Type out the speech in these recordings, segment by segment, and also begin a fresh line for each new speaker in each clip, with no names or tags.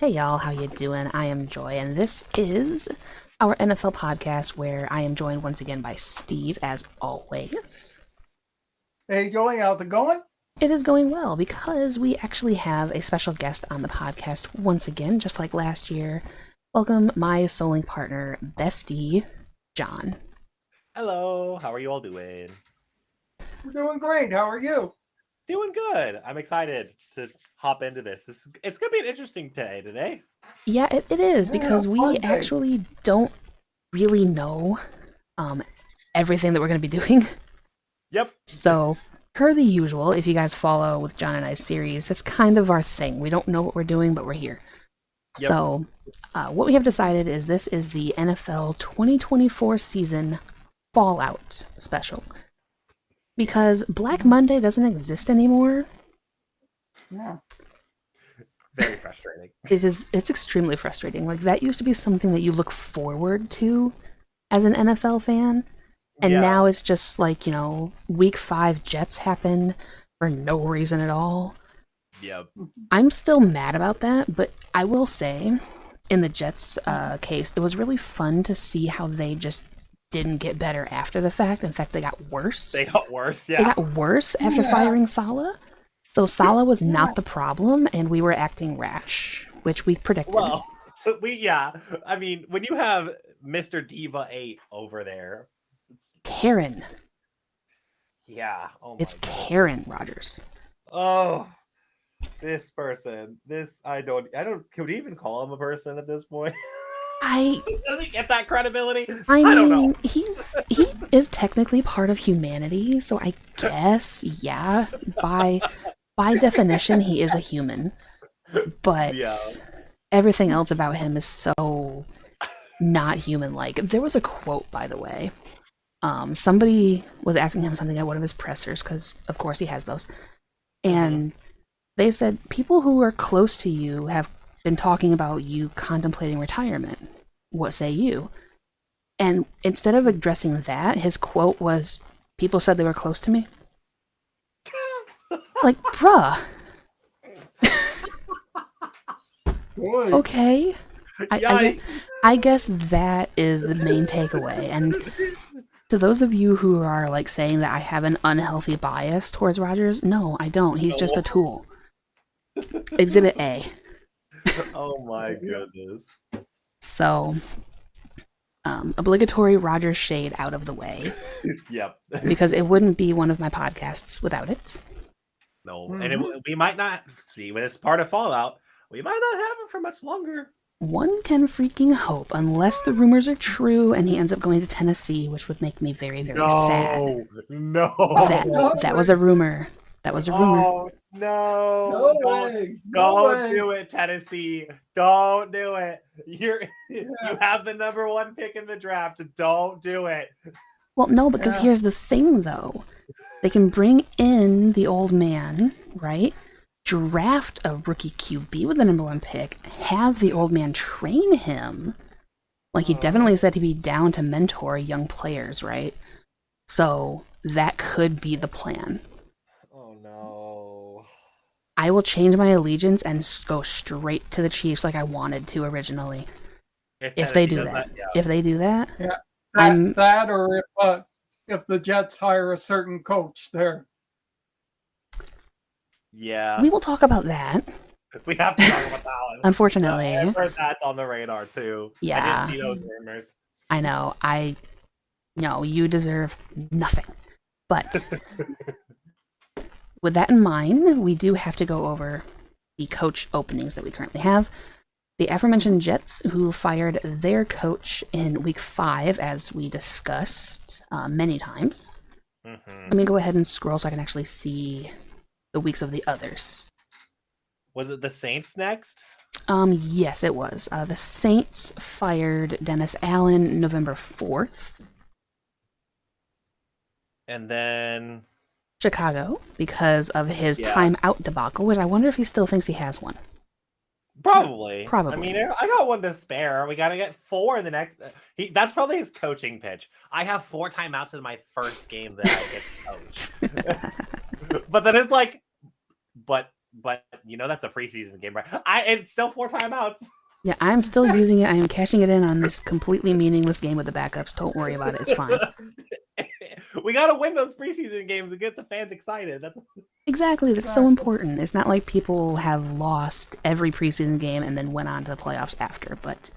Hey y'all, how you doing? I am Joy, and this is our NFL podcast where I am joined once again by Steve, as always.
Hey Joey, how's it going?
It is going well because we actually have a special guest on the podcast once again, just like last year. Welcome my souling partner, bestie, John.
Hello, how are you all doing?
We're doing great. How are you?
Doing good. I'm excited to hop into this. It's gonna be an interesting day today.
Yeah, it is
Yeah,
because we
fun day.
actually don't really know um, everything that we're going to be doing.
Yep.
So, per the usual, if you guys follow with John and I's series, that's kind of our thing. We don't know what we're doing, but we're here.
Yep.
So, what we have decided is this is the NFL 2024 season Fallout special. Because Black Monday doesn't exist anymore.
Yeah.
Very frustrating.
It's extremely frustrating. Like, that used to be something that you look forward to as an NFL fan. And
Yeah.
now it's just like, week 5 Jets happen for no reason at all.
Yep.
I'm still mad about that, but I will say, in the Jets case, it was really fun to see how they just didn't get better after the fact. In fact, they got worse.
They got worse,
They
yeah.
got worse after
Yeah.
firing Saleh. So Saleh was
Yeah.
not the problem, and we were acting rash, which we predicted.
Well, I mean, when you have Mr. Diva 8 over there,
Karen.
yeah. Oh my
It's
goodness.
Karen Rodgers.
Oh, this person. Can we even call him a person at this point? Does he get that credibility?
I
don't
mean,
know.
he is technically part of humanity, so I guess, yeah, by definition, he is a human. But
Yeah.
everything else about him is so not human-like. There was a quote, by the way. Somebody was asking him something at one of his pressers, because of course he has those, and they said, people who are close to you have been talking about you contemplating retirement. What say you? And instead of addressing that, his quote was, people said they were close to me. Like, bruh.
Boy.
Okay.
Yeah.
I guess that is the main takeaway. And to those of you who are like saying that I have an unhealthy bias towards Rodgers, no, I don't. He's just a tool. Exhibit A.
Oh my goodness.
So, obligatory Rodgers shade out of the way,
Yep.
because it wouldn't be one of my podcasts without it.
No, and we might not see when it's part of Fallout. We might not have it for much longer.
One can freaking hope, unless the rumors are true and he ends up going to Tennessee, which would make me very, very sad.
No.
That was a rumor. That was a rumor.
Oh no!
No
Don't,
way. No
don't
way.
do it, Tennessee. Don't do it. You have the number 1 pick in the draft. Don't do it.
Well, no, because
Yeah.
here's the thing, though. They can bring in the old man, right? Draft a rookie QB with the number 1 pick, have the old man train him. Like, he definitely said he'd be down to mentor young players, right? So that could be the plan.
Oh no.
I will change my allegiance and go straight to the Chiefs like I wanted to originally. If they
Tennessee
do
does
that.
yeah.
If they do that,
Yeah.
I'm-
That or if the Jets hire a certain coach there.
Yeah.
we will talk about that.
We have to talk about that one.
Unfortunately.
I've heard that's on the radar too.
Yeah.
I did see those rumors.
I know. No, you deserve nothing. But with that in mind, we do have to go over the coach openings that we currently have. The aforementioned Jets, who fired their coach in week 5, as we discussed many times. Let me go ahead and scroll so I can actually see the weeks of the others.
Was it the Saints next?
Yes, it was. The Saints fired Dennis Allen November 4th.
And then
Chicago, because of his
Yeah.
timeout debacle, which I wonder if he still thinks he has one.
Probably.
Probably.
I mean, I got one to spare. We got to get 4 in the next. That's probably his coaching pitch. I have 4 timeouts in my first game that I get to coach. But then it's like, but but that's a preseason game, right? It's still 4 timeouts.
Yeah, I'm still using it. I am cashing it in on this completely meaningless game with the backups. Don't worry about it. It's fine.
We got to win those preseason games and get the fans excited.
Exactly. That's so important. It's not like people have lost every preseason game and then went on to the playoffs after, but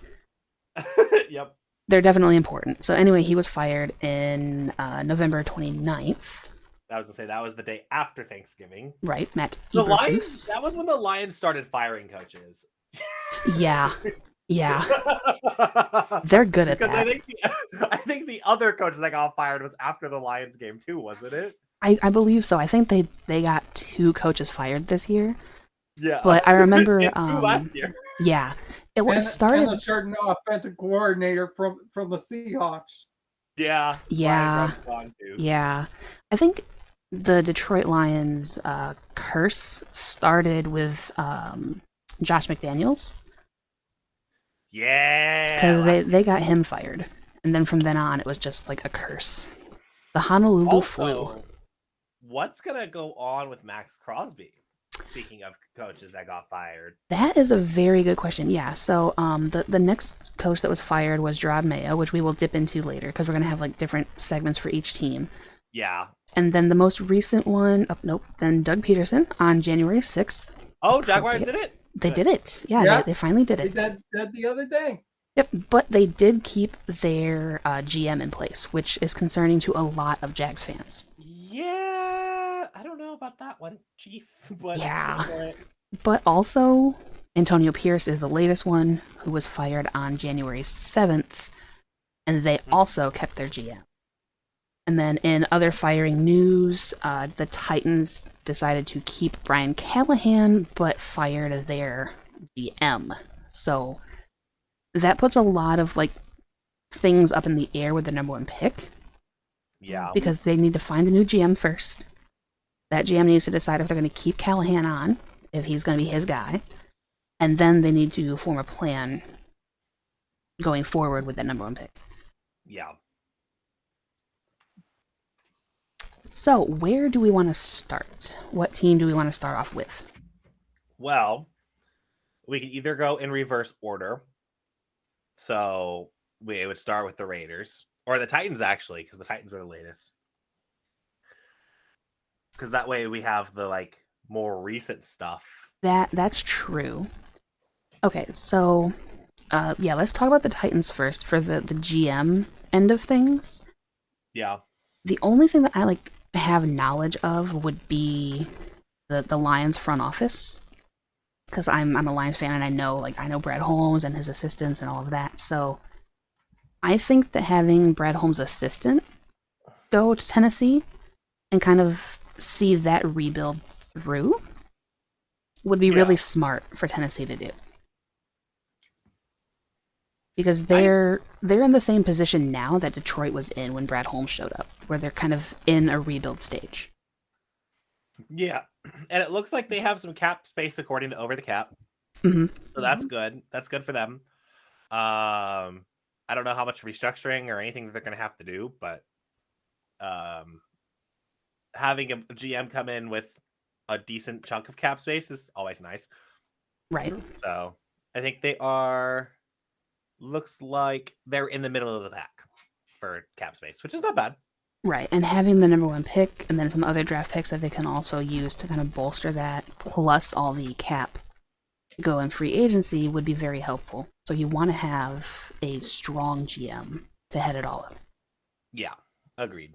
yep.
They're definitely important. So anyway, he was fired in November 29th.
I was going to say, that was the day after Thanksgiving.
Right, Matt
The Lions, that was when the Lions started firing coaches.
Yeah. They're good at that.
I think the other coach that got fired was after the Lions game too, wasn't it?
I believe so. I think they got 2 coaches fired this year.
Yeah.
But I remember
2 last year.
Yeah. It started,
and a certain offensive coordinator from the Seahawks.
Yeah.
Yeah. I think the Detroit Lions curse started with Josh McDaniels.
Yeah.
Because they got him fired. And then from then on, it was just like a curse. The Honolulu flu.
What's going to go on with Max Crosby? Speaking of coaches that got fired.
That is a very good question. Yeah, so the next coach that was fired was Gerard Mayo, which we will dip into later because we're going to have like different segments for each team.
Yeah.
And then the most recent one, then Doug Peterson on January 6th.
Oh, Jaguars did it?
They did it. Yeah. They finally did it.
They did the other day.
Yep, but they did keep their GM in place, which is concerning to a lot of Jags fans.
Yeah, I don't know about that one, Chief. But
yeah, but also Antonio Pierce is the latest one who was fired on January 7th, and they also kept their GM. And then in other firing news, the Titans decided to keep Brian Callahan, but fired their GM. So that puts a lot of like things up in the air with the number 1 pick.
Yeah.
Because they need to find a new GM first. That GM needs to decide if they're going to keep Callahan on, if he's going to be his guy. And then they need to form a plan going forward with that number 1 pick.
Yeah.
So, where do we want to start? What team do we want to start off with?
Well, we can either go in reverse order. So, we would start with the Raiders. Or the Titans, actually, because the Titans were the latest. Because that way we have the, like, more recent stuff.
That's true. Okay, so, let's talk about the Titans first for the GM end of things.
Yeah.
The only thing that I, have knowledge of would be the Lions front office. Because I'm a Lions fan and I know Brad Holmes and his assistants and all of that, so I think that having Brad Holmes' assistant go to Tennessee and kind of see that rebuild through would be really smart for Tennessee to do. Because they're in the same position now that Detroit was in when Brad Holmes showed up, where they're kind of in a rebuild stage.
Yeah, and it looks like they have some cap space according to Over the Cap.
Mm-hmm.
So that's good. That's good for them. I don't know how much restructuring or anything that they're going to have to do, but having a GM come in with a decent chunk of cap space is always nice.
Right.
So I think looks like they're in the middle of the pack for cap space, which is not bad.
Right, and having the number 1 pick and then some other draft picks that they can also use to kind of bolster that, plus all the cap go in free agency would be very helpful. So you want to have a strong GM to head it all up.
Yeah, agreed.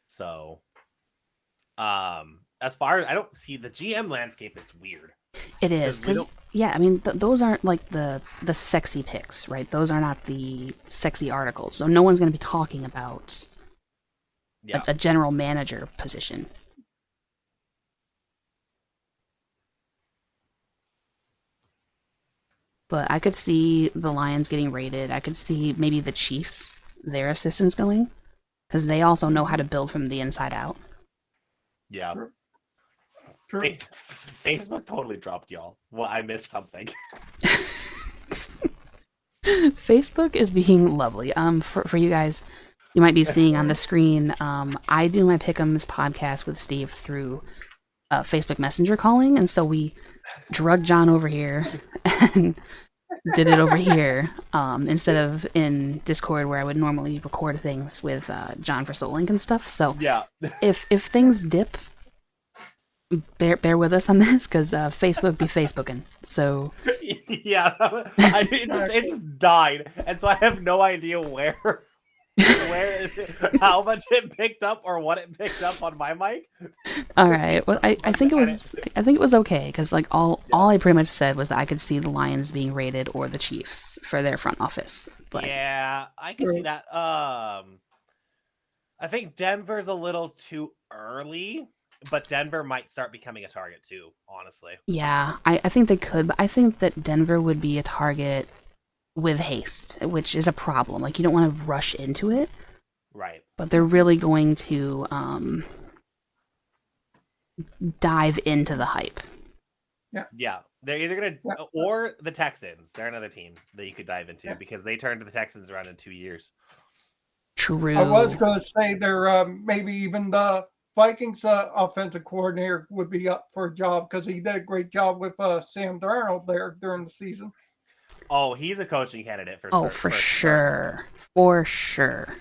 So, as far as I don't see the GM landscape is weird.
It is because those aren't like the sexy picks, right? Those are not the sexy articles. So no one's going to be talking about a general manager position. But I could see the Lions getting raided. I could see maybe the Chiefs, their assistants going, because they also know how to build from the inside out.
Yeah.
True.
Facebook totally dropped y'all. Well, I missed something.
Facebook is being lovely. For you guys, you might be seeing on the screen, I do my Pickems podcast with Steve through Facebook Messenger calling, and so we drug John over here and did it over here instead of in Discord where I would normally record things with John for Soul and stuff. So
Yeah.
if things dip, bear with us on this because Facebook be Facebooking. So
Yeah. It just died, and so I have no idea where is it, how much it picked up or what it picked up on my mic.
all right, well I think it was okay because like all I pretty much said was that I could see the Lions being raided or the Chiefs for their front office. But
yeah, I can see that. I think Denver's a little too early, but Denver might start becoming a target too, honestly.
yeah, I think they could, but I think that Denver would be a target with haste, which is a problem. Like you don't want to rush into it,
Right.
but they're really going to dive into the hype.
Yeah. They're either gonna or the Texans. They're another team that you could dive into because they turned the Texans around in 2 years.
True.
I was going to say there maybe even the Vikings offensive coordinator would be up for a job because he did a great job with Sam Darnold there during the season.
Oh, he's a coaching candidate for
for sure. For sure.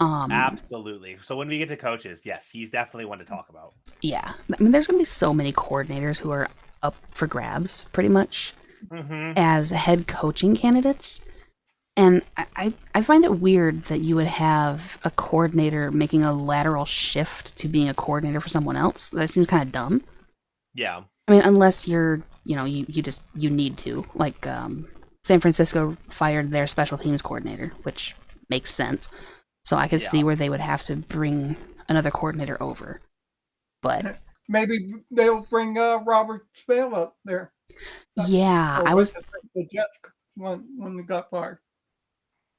Absolutely. So when we get to coaches, yes, he's definitely one to talk about.
Yeah. I mean, there's going to be so many coordinators who are up for grabs, pretty much, as head coaching candidates. And I find it weird that you would have a coordinator making a lateral shift to being a coordinator for someone else. That seems kind of dumb.
Yeah.
I mean, unless you need to. Like, San Francisco fired their special teams coordinator, which makes sense. So I could see where they would have to bring another coordinator over. But
maybe they'll bring Robert Spale up there.
Yeah, I was
the Jets when they got fired.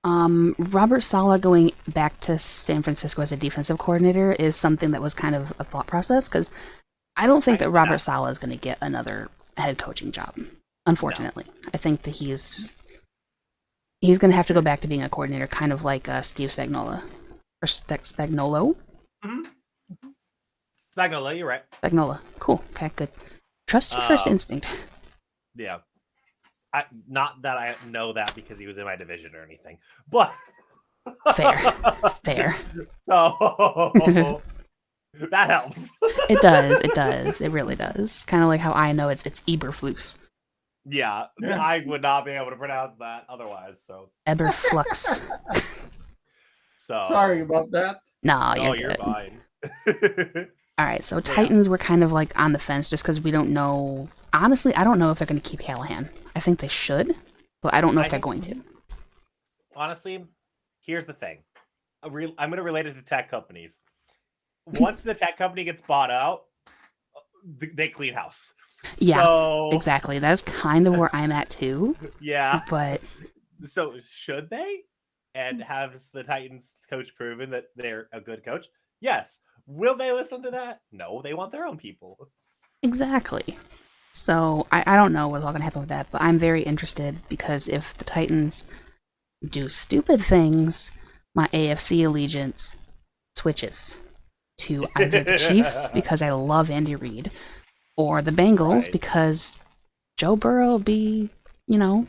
Robert Saleh going back to San Francisco as a defensive coordinator is something that was kind of a thought process because I don't think that Robert Saleh is going to get another head coaching job. Unfortunately, I think that he's going to have to go back to being a coordinator, kind of like Steve Spagnuolo or Spagnuolo.
Spagnuolo, you're right.
Spagnuolo, cool. Okay, good. Trust your first instinct.
Yeah. Not that I know that because he was in my division or anything, but
fair.
So that helps.
It does. It really does. Kind of like how I know it's Eberflus.
Yeah, I would not be able to pronounce that otherwise. So
Eberflux.
So
sorry about that.
No, you're
you're fine.
All right, so Titans were kind of like on the fence just because we don't know. Honestly, I don't know if they're going to keep Callahan. I think they should, but I don't know if they're going to.
Honestly, here's the thing. I'm going to relate it to tech companies. Once the tech company gets bought out, they clean house.
Yeah,
so,
exactly. That's kind of where I'm at too.
Yeah.
But
so should they? And have the Titans coach proven that they're a good coach? Yes. Will they listen to that? No, they want their own people.
Exactly. So I don't know what's all going to happen with that, but I'm very interested because if the Titans do stupid things, my AFC allegiance switches to either the Chiefs because I love Andy Reid, or the Bengals because Joe Burrow be, Joe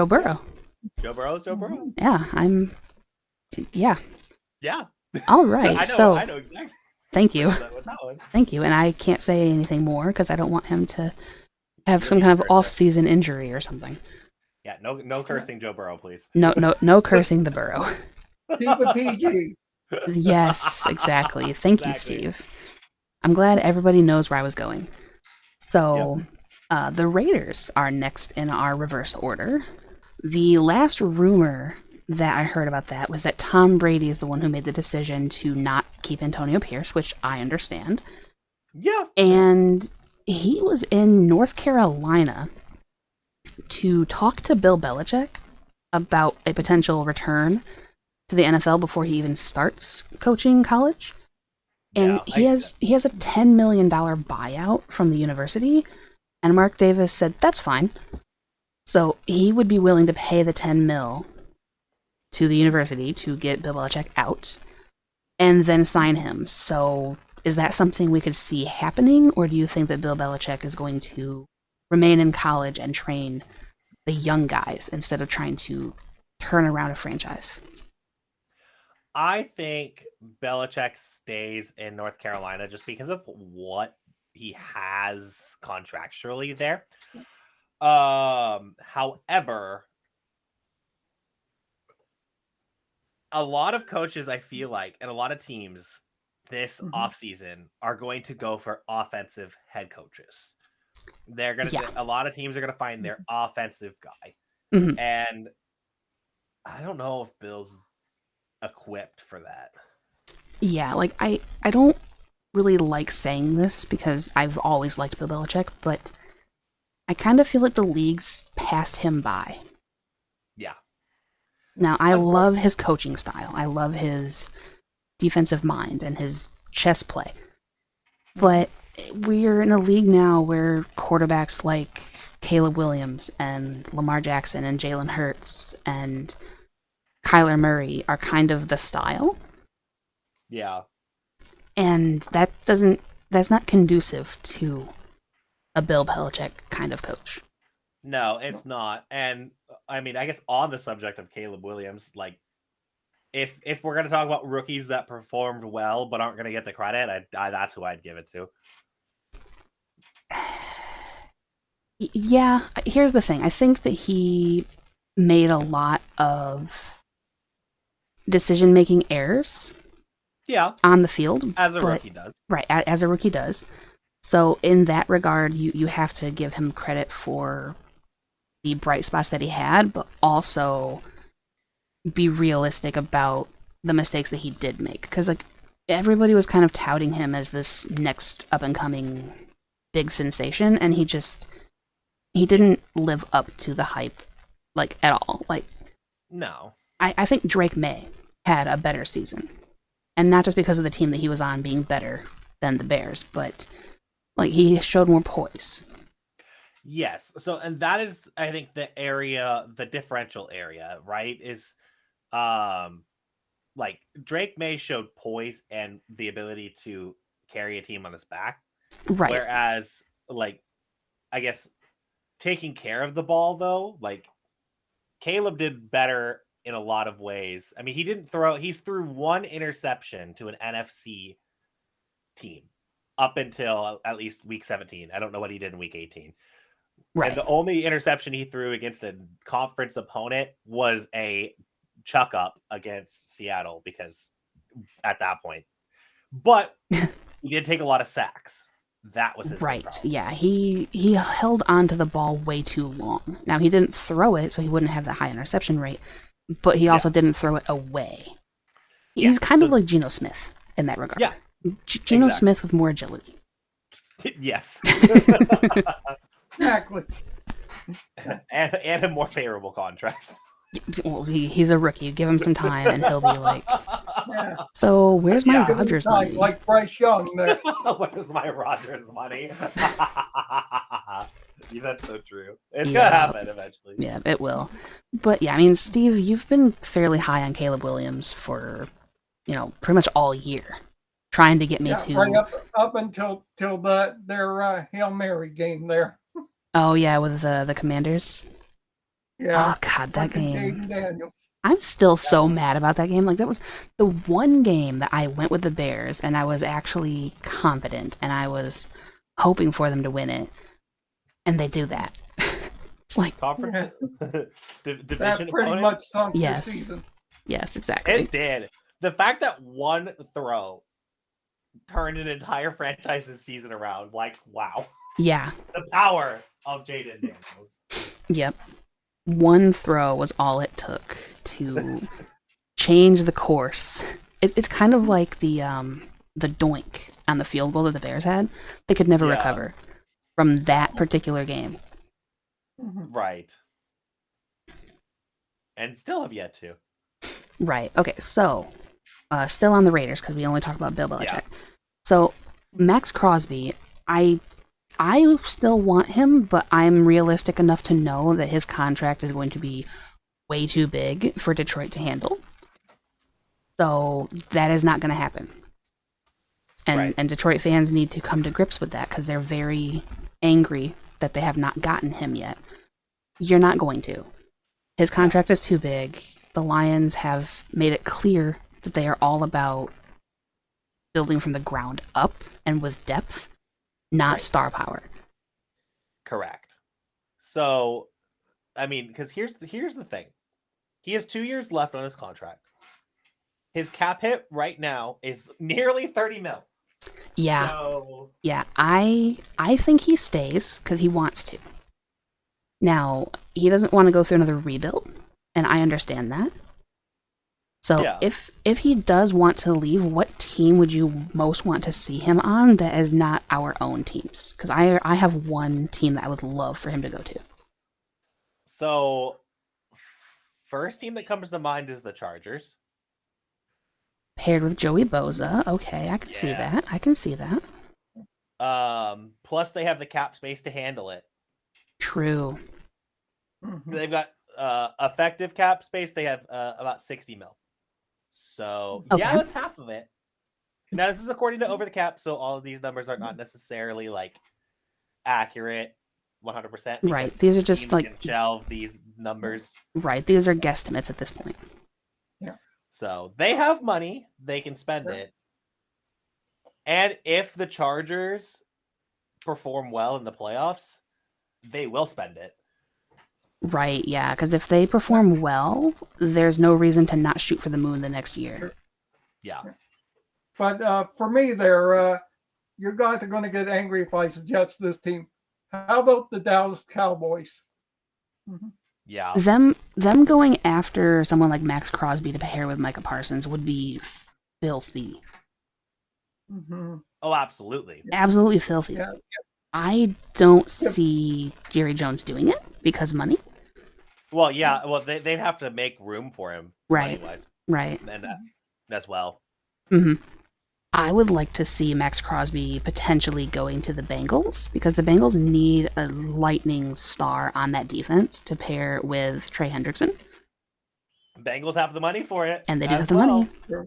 Burrow.
Joe Burrow is Joe Burrow.
Yeah, Yeah.
Yeah.
All right.
I know exactly.
Thank you. Thank you. And I can't say anything more because I don't want him to have some kind of off-season injury or something.
Yeah, no cursing Joe Burrow, please.
No cursing the Burrow.
Keep it PG.
Yes, exactly. Thank you, Steve. I'm glad everybody knows where I was going. So, the Raiders are next in our reverse order. The last rumor that I heard about that was that Tom Brady is the one who made the decision to not keep Antonio Pierce, which I understand.
Yeah.
And he was in North Carolina to talk to Bill Belichick about a potential return to the NFL before he even starts coaching college. And he has a $10 million buyout from the university, and Mark Davis said, that's fine. So he would be willing to pay the $10 million to the university to get Bill Belichick out and then sign him. So Is that something we could see happening, or do you think that Bill Belichick is going to remain in college and train the young guys instead of trying to turn around a franchise?
I think Belichick stays in North Carolina just because of what he has contractually there. However, a lot of coaches, I feel like, and a lot of teams this offseason are going to go for offensive head coaches. They're going to, a lot of teams are going to find their offensive guy.
Mm-hmm.
And I don't know if Bill's equipped for that.
Yeah, like I don't really like saying this because I've always liked Bill Belichick, but I kind of feel like the league's passed him by.
Yeah.
Now, I love his coaching style. I love his defensive mind and his chess play. But we're in a league now where quarterbacks like Caleb Williams and Lamar Jackson and Jalen Hurts and Kyler Murray are kind of the style.
Yeah.
And that's not conducive to a Bill Belichick kind of coach.
No, it's not. And I mean, I guess on the subject of Caleb Williams, like if we're going to talk about rookies that performed well but aren't going to get the credit, that's who I'd give it to.
Yeah, here's the thing. I think that he made a lot of decision-making errors.
Yeah.
On the field.
As a rookie does.
Right, as a rookie does. So in that regard, you have to give him credit for the bright spots that he had, but also be realistic about the mistakes that he did make. Because like everybody was kind of touting him as this next up-and-coming big sensation, and he didn't live up to the hype, like, at all. Like,
no.
I think Drake May had a better season. And not just because of the team that he was on being better than the Bears, but like he showed more poise.
Yes. So, and that is, I think, the differential area, right? Is, like Drake May showed poise and the ability to carry a team on his back.
Right.
Whereas, like, I guess taking care of the ball, though, like Caleb did better in a lot of ways. I mean, he threw one interception to an NFC team up until at least week 17. I don't know what he did in week 18. Right. And the only interception he threw against a conference opponent was a chuck up against Seattle because at that point. But he did take a lot of sacks. That was his
right. Yeah, he held on to the ball way too long. Now, he didn't throw it, so he wouldn't have the high interception rate. But he also didn't throw it away. He's kind of like Geno Smith in that regard.
Yeah.
Geno Smith with more agility.
Yes.
Exactly.
And a more favorable contract.
Well, he's a rookie. Give him some time, and he'll be like, so where's my RODGERS money?
Like Bryce Young there.
Where's my RODGERS money? That's so true. It's gonna happen eventually.
Yeah, it will. But yeah, I mean, Steve, you've been fairly high on Caleb Williams for, pretty much all year, trying to get me to
right up until their Hail Mary game there.
Oh yeah, with the Commanders.
Yeah.
Oh god, that game.
Daniels.
I'm still so mad about that game. Like, that was the one game that I went with the Bears, and I was actually confident, and I was hoping for them to win it, and they do that. It's like
conference division
that pretty much sunk the season.
Yes, exactly.
It did. The fact that one throw turned an entire franchise's season around, like, wow.
Yeah.
The power of Jaden Daniels.
Yep. One throw was all it took to change the course. It's kind of like the doink on the field goal that the Bears had. They could never recover from that particular game.
Right. And still have yet to.
Right. Okay, so still on the Raiders, because we only talk about Bill Belichick. Yeah. So Max Crosby, I still want him, but I'm realistic enough to know that his contract is going to be way too big for Detroit to handle. So that is not going to happen. And Detroit fans need to come to grips with that because they're very angry that they have not gotten him yet. You're not going to. His contract is too big. The Lions have made it clear that they are all about building from the ground up and with depth, not star power.
Correct. So, I mean, because here's the thing. He has 2 years left on his contract. His cap hit right now is nearly 30 mil.
Yeah.
So...
Yeah, I think he stays because he wants to. Now, he doesn't want to go through another rebuild, and I understand that. So if he does want to leave, what team would you most want to see him on that is not our own teams? Because I have one team that I would love for him to go to.
So, first team that comes to mind is the Chargers.
Paired with Joey Bosa. Okay, I can see that. I can see that.
Plus, they have the cap space to handle it.
True.
They've got effective cap space. They have about 60 mil. So, yeah, that's half of it. Now, this is according to Over the Cap, so all of these numbers are not necessarily, like, accurate 100%.
Right, these are just, like...
shelve these numbers.
Right, these are guesstimates at this point.
Yeah.
So, they have money. They can spend it. And if the Chargers perform well in the playoffs, they will spend it.
Right, yeah, because if they perform well, there's no reason to not shoot for the moon the next year.
Yeah.
But for me, you guys are going to get angry if I suggest this team. How about the Dallas Cowboys?
Yeah.
Them going after someone like Max Crosby to pair with Micah Parsons would be filthy.
Oh, absolutely.
Absolutely filthy.
Yeah.
I don't see Jerry Jones doing it because money.
Well, yeah. Well, they'd have to make room for him.
Right.
Money-wise.
Right.
And as well.
I would like to see Max Crosby potentially going to the Bengals because the Bengals need a lightning star on that defense to pair with Trey Hendrickson.
Bengals have the money for it.
And they do have the money.
Sure.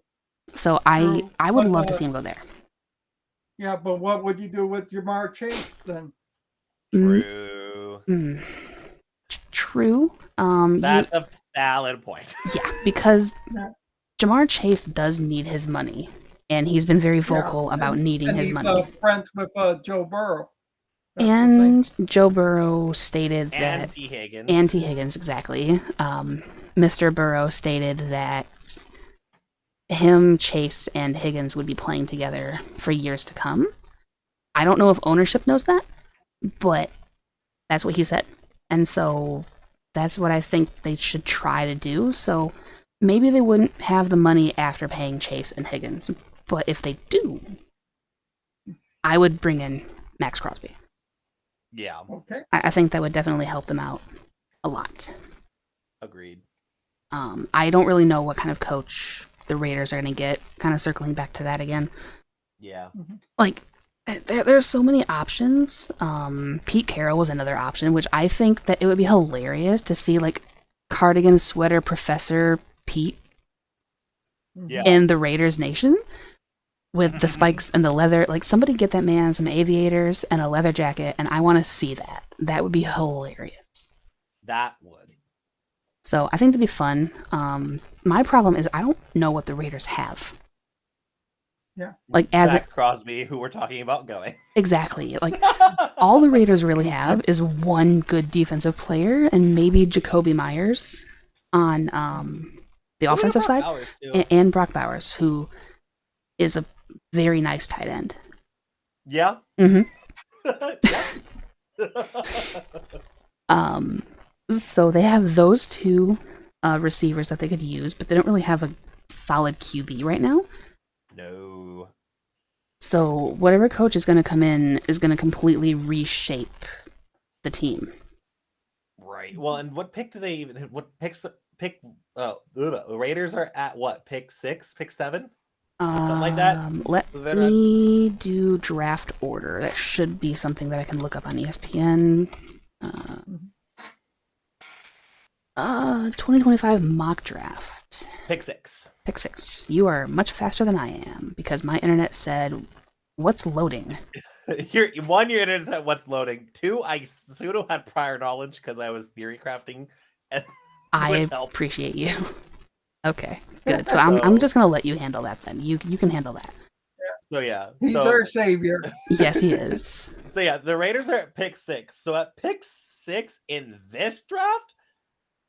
So I would love to see him go there.
Yeah, but what would you do with Jamar Chase then?
True.
True.
That's a valid point.
Yeah, because Jamar Chase does need his money, and he's been very vocal about needing his money.
He's friends with Joe Burrow.
And Joe Burrow stated that...
And T. Higgins.
And T. Higgins, exactly. Mr. Burrow stated that him, Chase, and Higgins would be playing together for years to come. I don't know if ownership knows that, but that's what he said. And so that's what I think they should try to do. So maybe they wouldn't have the money after paying Chase and Higgins. But if they do, I would bring in Max Crosby.
Yeah.
Okay.
I think that would definitely help them out a lot.
Agreed.
I don't really know what kind of coach the Raiders are going to get. Kind of circling back to that again.
Yeah.
Like, there's so many options. Pete Carroll was another option, which I think that it would be hilarious to see, like, cardigan sweater Professor Pete in the Raiders Nation with the spikes and the leather. Like, somebody get that man some aviators and a leather jacket, and I want to see that. That would be hilarious.
That would.
So I think that'd be fun. My problem is I don't know what the Raiders have.
Yeah.
Like, as
Zach Crosby, who we're talking about going.
Exactly. Like, all the Raiders really have is one good defensive player and maybe Jacoby Myers on the offensive side, and Brock Bowers, who is a very nice tight end.
Yeah.
So they have those two receivers that they could use, but they don't really have a solid QB right now.
No.
So whatever coach is going to come in is going to completely reshape the team.
Right. Well, and what pick do they even? What pick? The Raiders are at what? Pick 6, pick 7, something like that.
Let me do draft order. That should be something that I can look up on ESPN. 2025 mock draft.
Pick 6.
Pick 6. You are much faster than I am because my internet said What's loading?
Your internet what's loading. 2, I pseudo had prior knowledge because I was theory crafting, which
I
helped.
appreciate you. Okay, good. So I'm just gonna let you handle that then. You can handle that.
So yeah,
He's our savior.
Yes, he is.
So yeah, the Raiders are at pick 6. So at pick 6 in this draft,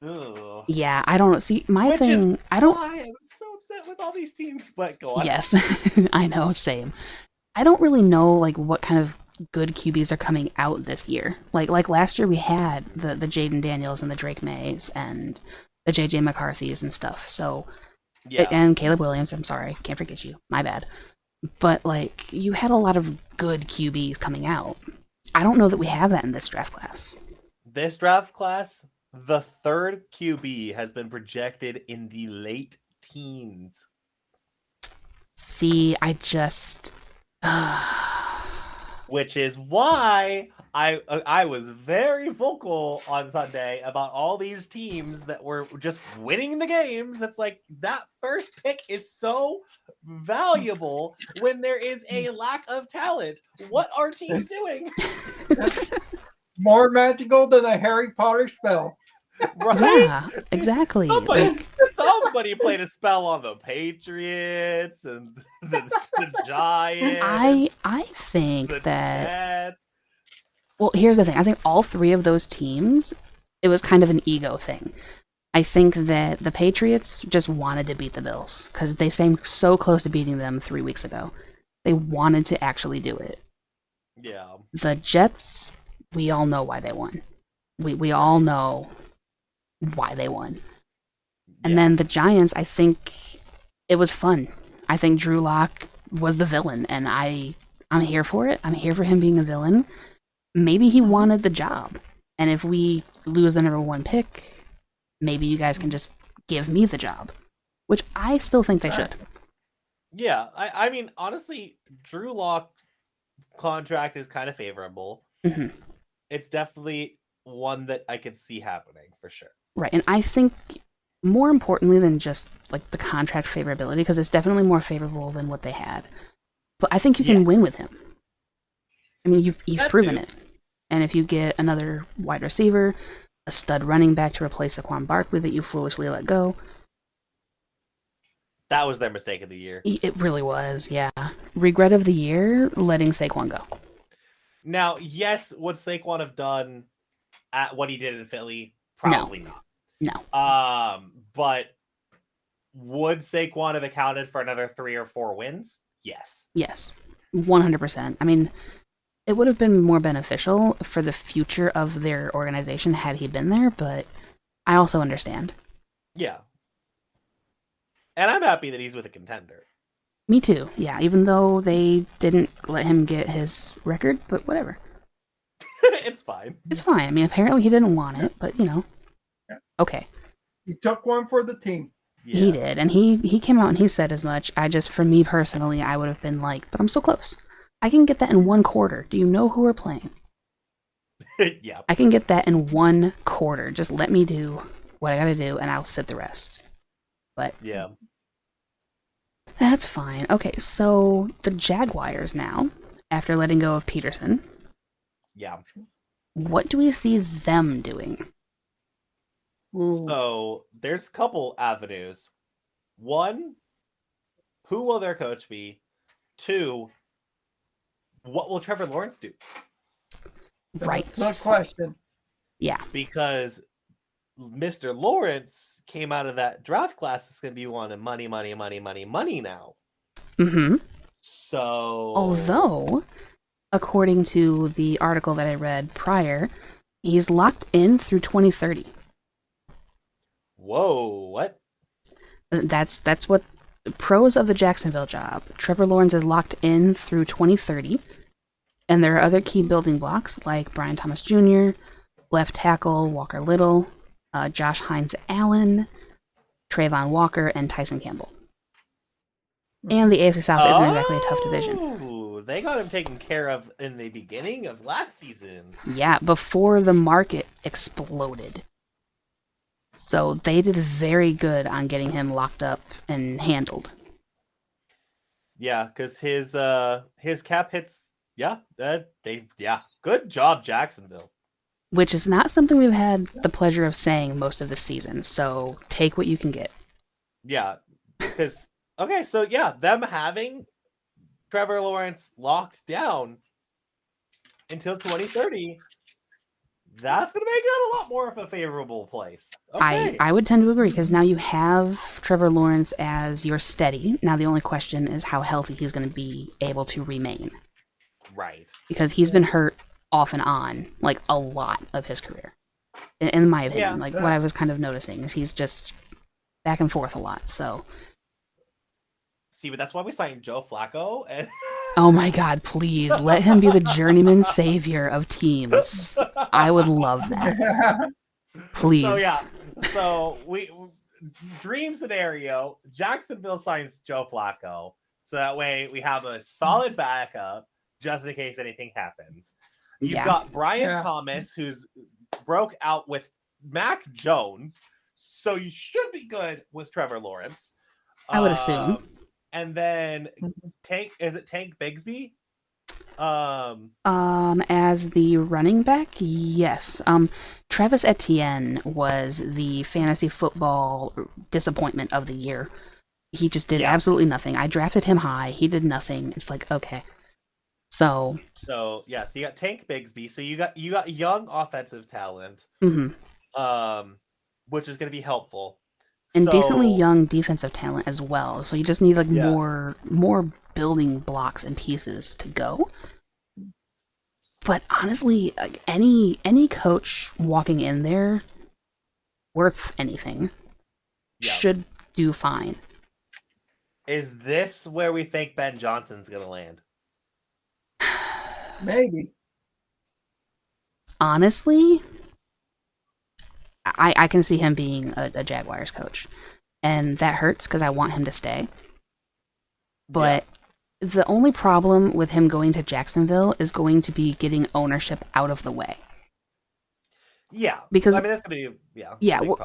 ugh.
Yeah, I don't see my
Which
thing.
Is
I don't.
why I'm so upset with all these teams. But go on.
Yes, I know. Same. I don't really know like what kind of good QBs are coming out this year. Like last year we had the Jaden Daniels and the Drake Mays and the JJ McCarthy's and stuff. So
Yeah.
and Caleb Williams. I'm sorry, can't forget you. My bad. But like you had a lot of good QBs coming out. I don't know that we have that in this draft class.
This draft class, the third QB has been projected in the late teens.
See, I just
Which is why I was very vocal on Sunday about all these teams that were just winning the games. It's like that first pick is so valuable when there is a lack of talent. What are teams doing?
More magical than a Harry Potter spell.
Right?
yeah, exactly.
Somebody played a spell on the Patriots and the Giants.
I think
the
that
Jets.
well, here's the thing. I think all three of those teams, it was kind of an ego thing. I think that the Patriots just wanted to beat the Bills because they seemed so close to beating them 3 weeks ago. They wanted to actually do it.
Yeah.
The Jets, we all know why they won. We all know why they won. And then the Giants, I think it was fun. I think Drew Lock was the villain, and I'm here for it. I'm here for him being a villain. Maybe he wanted the job. And if we lose the number 1 pick, maybe you guys can just give me the job. Which I still think they should.
Yeah, I mean, honestly, Drew Lock contract is kind of favorable.
Mm-hmm.
It's definitely one that I could see happening for sure.
Right, and I think more importantly than just like the contract favorability, because it's definitely more favorable than what they had. But I think you can win with him. I mean, he's proven it. And if you get another wide receiver, a stud running back to replace Saquon Barkley that you foolishly let go.
That was their mistake of the year.
It really was, yeah. Regret of the year, letting Saquon go.
Now, yes, would Saquon have done at what he did in Philly? Probably not.
No.
But would Saquon have accounted for another 3 or 4 wins? Yes.
Yes. 100%. I mean, it would have been more beneficial for the future of their organization had he been there, but I also understand.
Yeah. And I'm happy that he's with a contender.
Me too. Yeah, even though they didn't let him get his record, but whatever.
It's fine.
It's fine. I mean, apparently he didn't want it, but you know. Okay.
He took one for the team.
Yeah.
He did, and he came out and he said as much. For me personally, I would have been like, but I'm so close. I can get that in 1 quarter. Do you know who we're playing?
Yeah.
I can get that in 1 quarter. Just let me do what I gotta do, and I'll sit the rest. But
yeah,
that's fine. Okay, so the Jaguars now, after letting go of Peterson,
yeah.
what do we see them doing?
Ooh.
So there's a couple avenues. 1, who will their coach be? 2, what will Trevor Lawrence do?
Right.
That's the question.
Yeah.
Because Mr. Lawrence came out of that draft class is going to be wanting money now.
Mm-hmm.
So,
Although, according to the article that I read prior, he's locked in through 2030.
Whoa, what?
That's what pros of the Jacksonville job. Trevor Lawrence is locked in through 2030, and there are other key building blocks like Brian Thomas Jr., left tackle Walker Little, Josh Hines Allen, Trayvon Walker, and Tyson Campbell. And the AFC South isn't exactly a tough division.
They got him taken care of in the beginning of last season.
Yeah, before the market exploded. So they did very good on getting him locked up and handled.
Yeah, because his cap hits. Yeah, good job, Jacksonville.
Which is not something we've had the pleasure of saying most of the season. So take what you can get.
Yeah, because okay, so yeah, them having Trevor Lawrence locked down until 2030, that's going to make it a lot more of a favorable place. Okay.
I would tend to agree because now you have Trevor Lawrence as your steady. Now the only question is how healthy he's going to be able to remain.
Right.
Because he's been hurt off and on, like a lot of his career. In my opinion,
Yeah.
like what I was kind of noticing is he's just back and forth a lot. So,
See, but that's why we signed Joe Flacco. And
oh my God, please let him be the journeyman savior of teams. I would love that. Please.
So yeah, so we dream scenario: Jacksonville signs Joe Flacco, so that way we have a solid backup just in case anything happens. You've got Brian Thomas, who's broke out with Mac Jones, so you should be good with Trevor Lawrence.
I would assume.
And then Tank Bigsby?
As the running back, yes. Travis Etienne was the fantasy football disappointment of the year. He just did absolutely nothing. I drafted him high. He did nothing. It's like, okay. So
yeah, so you got Tank Bigsby. So you got young offensive talent. Which is going to be helpful.
And decently young defensive talent as well. So you just need like more building blocks and pieces to go. But honestly, like any coach walking in there worth anything should do fine.
Is this where we think Ben Johnson's going to land?
Maybe.
Honestly, I can see him being a Jaguars coach. And that hurts because I want him to stay. But the only problem with him going to Jacksonville is going to be getting ownership out of the way.
Yeah.
Because
I mean, that's going to be,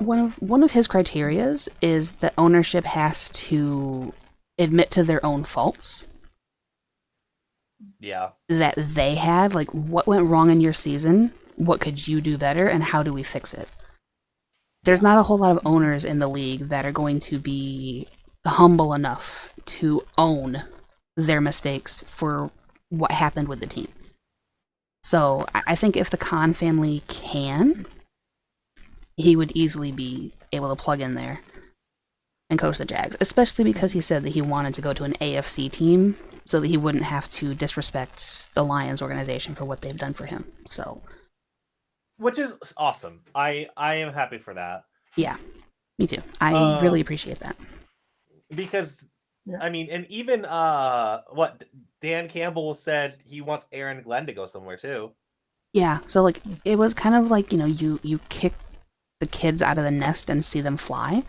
one of his criterias is that ownership has to admit to their own faults.
Yeah.
That they had, like, what went wrong in your season? What could you do better? And how do we fix it? There's not a whole lot of owners in the league that are going to be humble enough to own their mistakes for what happened with the team. So I think if the Khan family can, he would easily be able to plug in there and coach the Jags, especially because he said that he wanted to go to an AFC team so that he wouldn't have to disrespect the Lions organization for what they've done for him. So,
which is awesome. I am happy for that.
Yeah, me too. I really appreciate that.
Because, I mean, and even what Dan Campbell said, he wants Aaron Glenn to go somewhere too.
Yeah, so like it was kind of like, you kick the kids out of the nest and see them fly.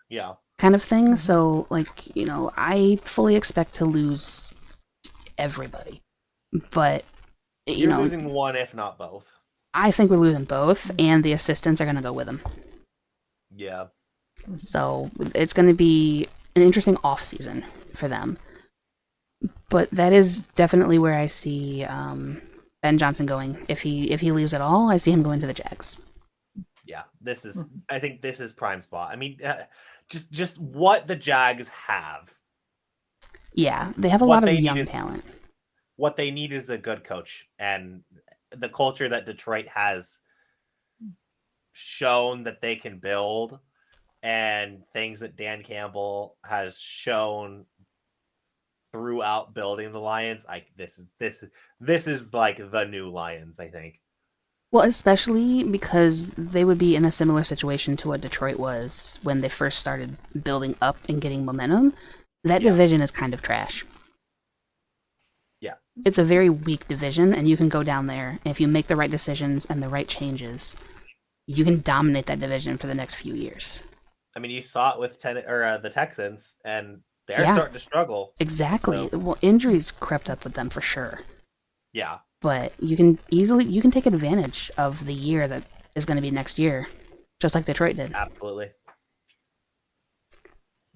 Yeah.
Kind of thing. So like, I fully expect to lose everybody. But
you're losing one, if not both.
I think we're losing both, and the assistants are going to go with them.
Yeah.
So it's going to be an interesting off season for them. But that is definitely where I see Ben Johnson going. If he leaves at all, I see him going to the Jags.
Yeah, I think this is prime spot. I mean, just what the Jags have.
Yeah, they have a lot of young talent.
What they need is a good coach, and the culture that Detroit has shown that they can build, and things that Dan Campbell has shown throughout building the Lions. This is like the new Lions, I think.
Well, especially because they would be in a similar situation to what Detroit was when they first started building up and getting momentum. That division is kind of trash.
Yeah.
It's a very weak division, and you can go down there, and if you make the right decisions and the right changes, you can dominate that division for the next few years.
I mean, you saw it with the Texans, and they're starting to struggle.
Exactly. So. Well, injuries crept up with them for sure.
Yeah.
But you can take advantage of the year that is going to be next year, just like Detroit did.
Absolutely.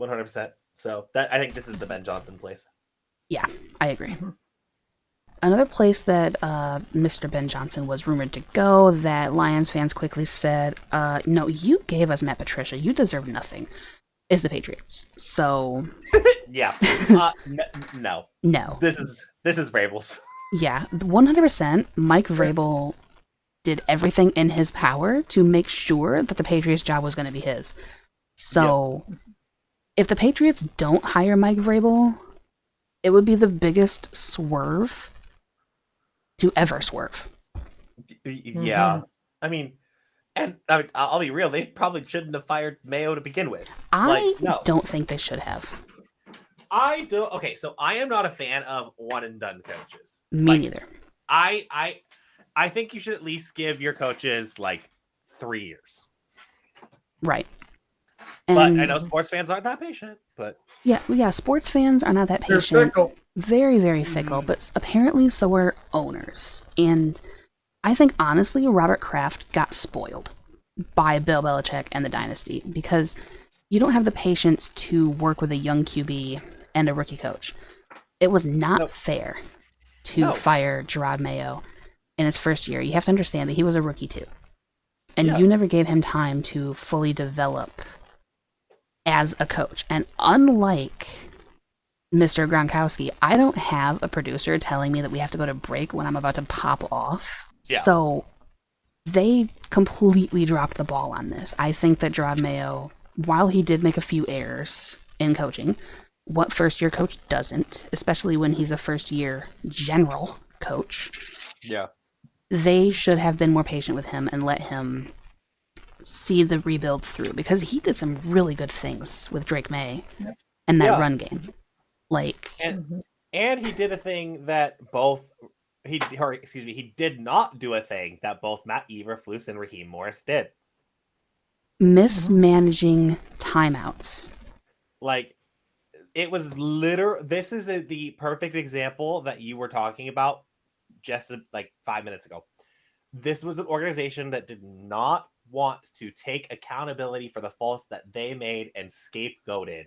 100%. So I think this is the Ben Johnson place.
Yeah, I agree. Another place that Mr. Ben Johnson was rumored to go that Lions fans quickly said, no, you gave us Matt Patricia. You deserve nothing, is the Patriots. So,
Yeah. No.
no.
This is Vrabel's.
Yeah, 100%. Mike Vrabel did everything in his power to make sure that the Patriots' job was going to be his. So, if the Patriots don't hire Mike Vrabel, it would be the biggest swerve to ever swerve.
Yeah. I mean, and I'll be real, they probably shouldn't have fired Mayo to begin with.
I
No.
don't think they should have.
I do. Okay, so I am not a fan of one and done coaches.
Me neither.
I think you should at least give your coaches like 3 years.
Right.
But
And
I know sports fans aren't that patient. But
yeah, sports fans are not that
They're
patient.
fickle.
Very, very fickle, but apparently so are owners. And I think honestly, Robert Kraft got spoiled by Bill Belichick and the dynasty because you don't have the patience to work with a young QB and a rookie coach. It was not fair to fire Gerard Mayo in his first year. You have to understand that he was a rookie too. And you never gave him time to fully develop as a coach. And unlike Mr. Gronkowski, I don't have a producer telling me that we have to go to break when I'm about to pop off. Yeah. So they completely dropped the ball on this. I think that Gerard Mayo, while he did make a few errors in coaching, what first-year coach doesn't, especially when he's a first-year general coach.
Yeah.
They should have been more patient with him and let him see the rebuild through because he did some really good things with Drake May and that run game.
And he did a thing that he did not do a thing that both Matt Eberflus and Raheem Morris did.
Mismanaging timeouts.
Like, it was this is the perfect example that you were talking about just like 5 minutes ago. This was an organization that did not want to take accountability for the faults that they made and scapegoated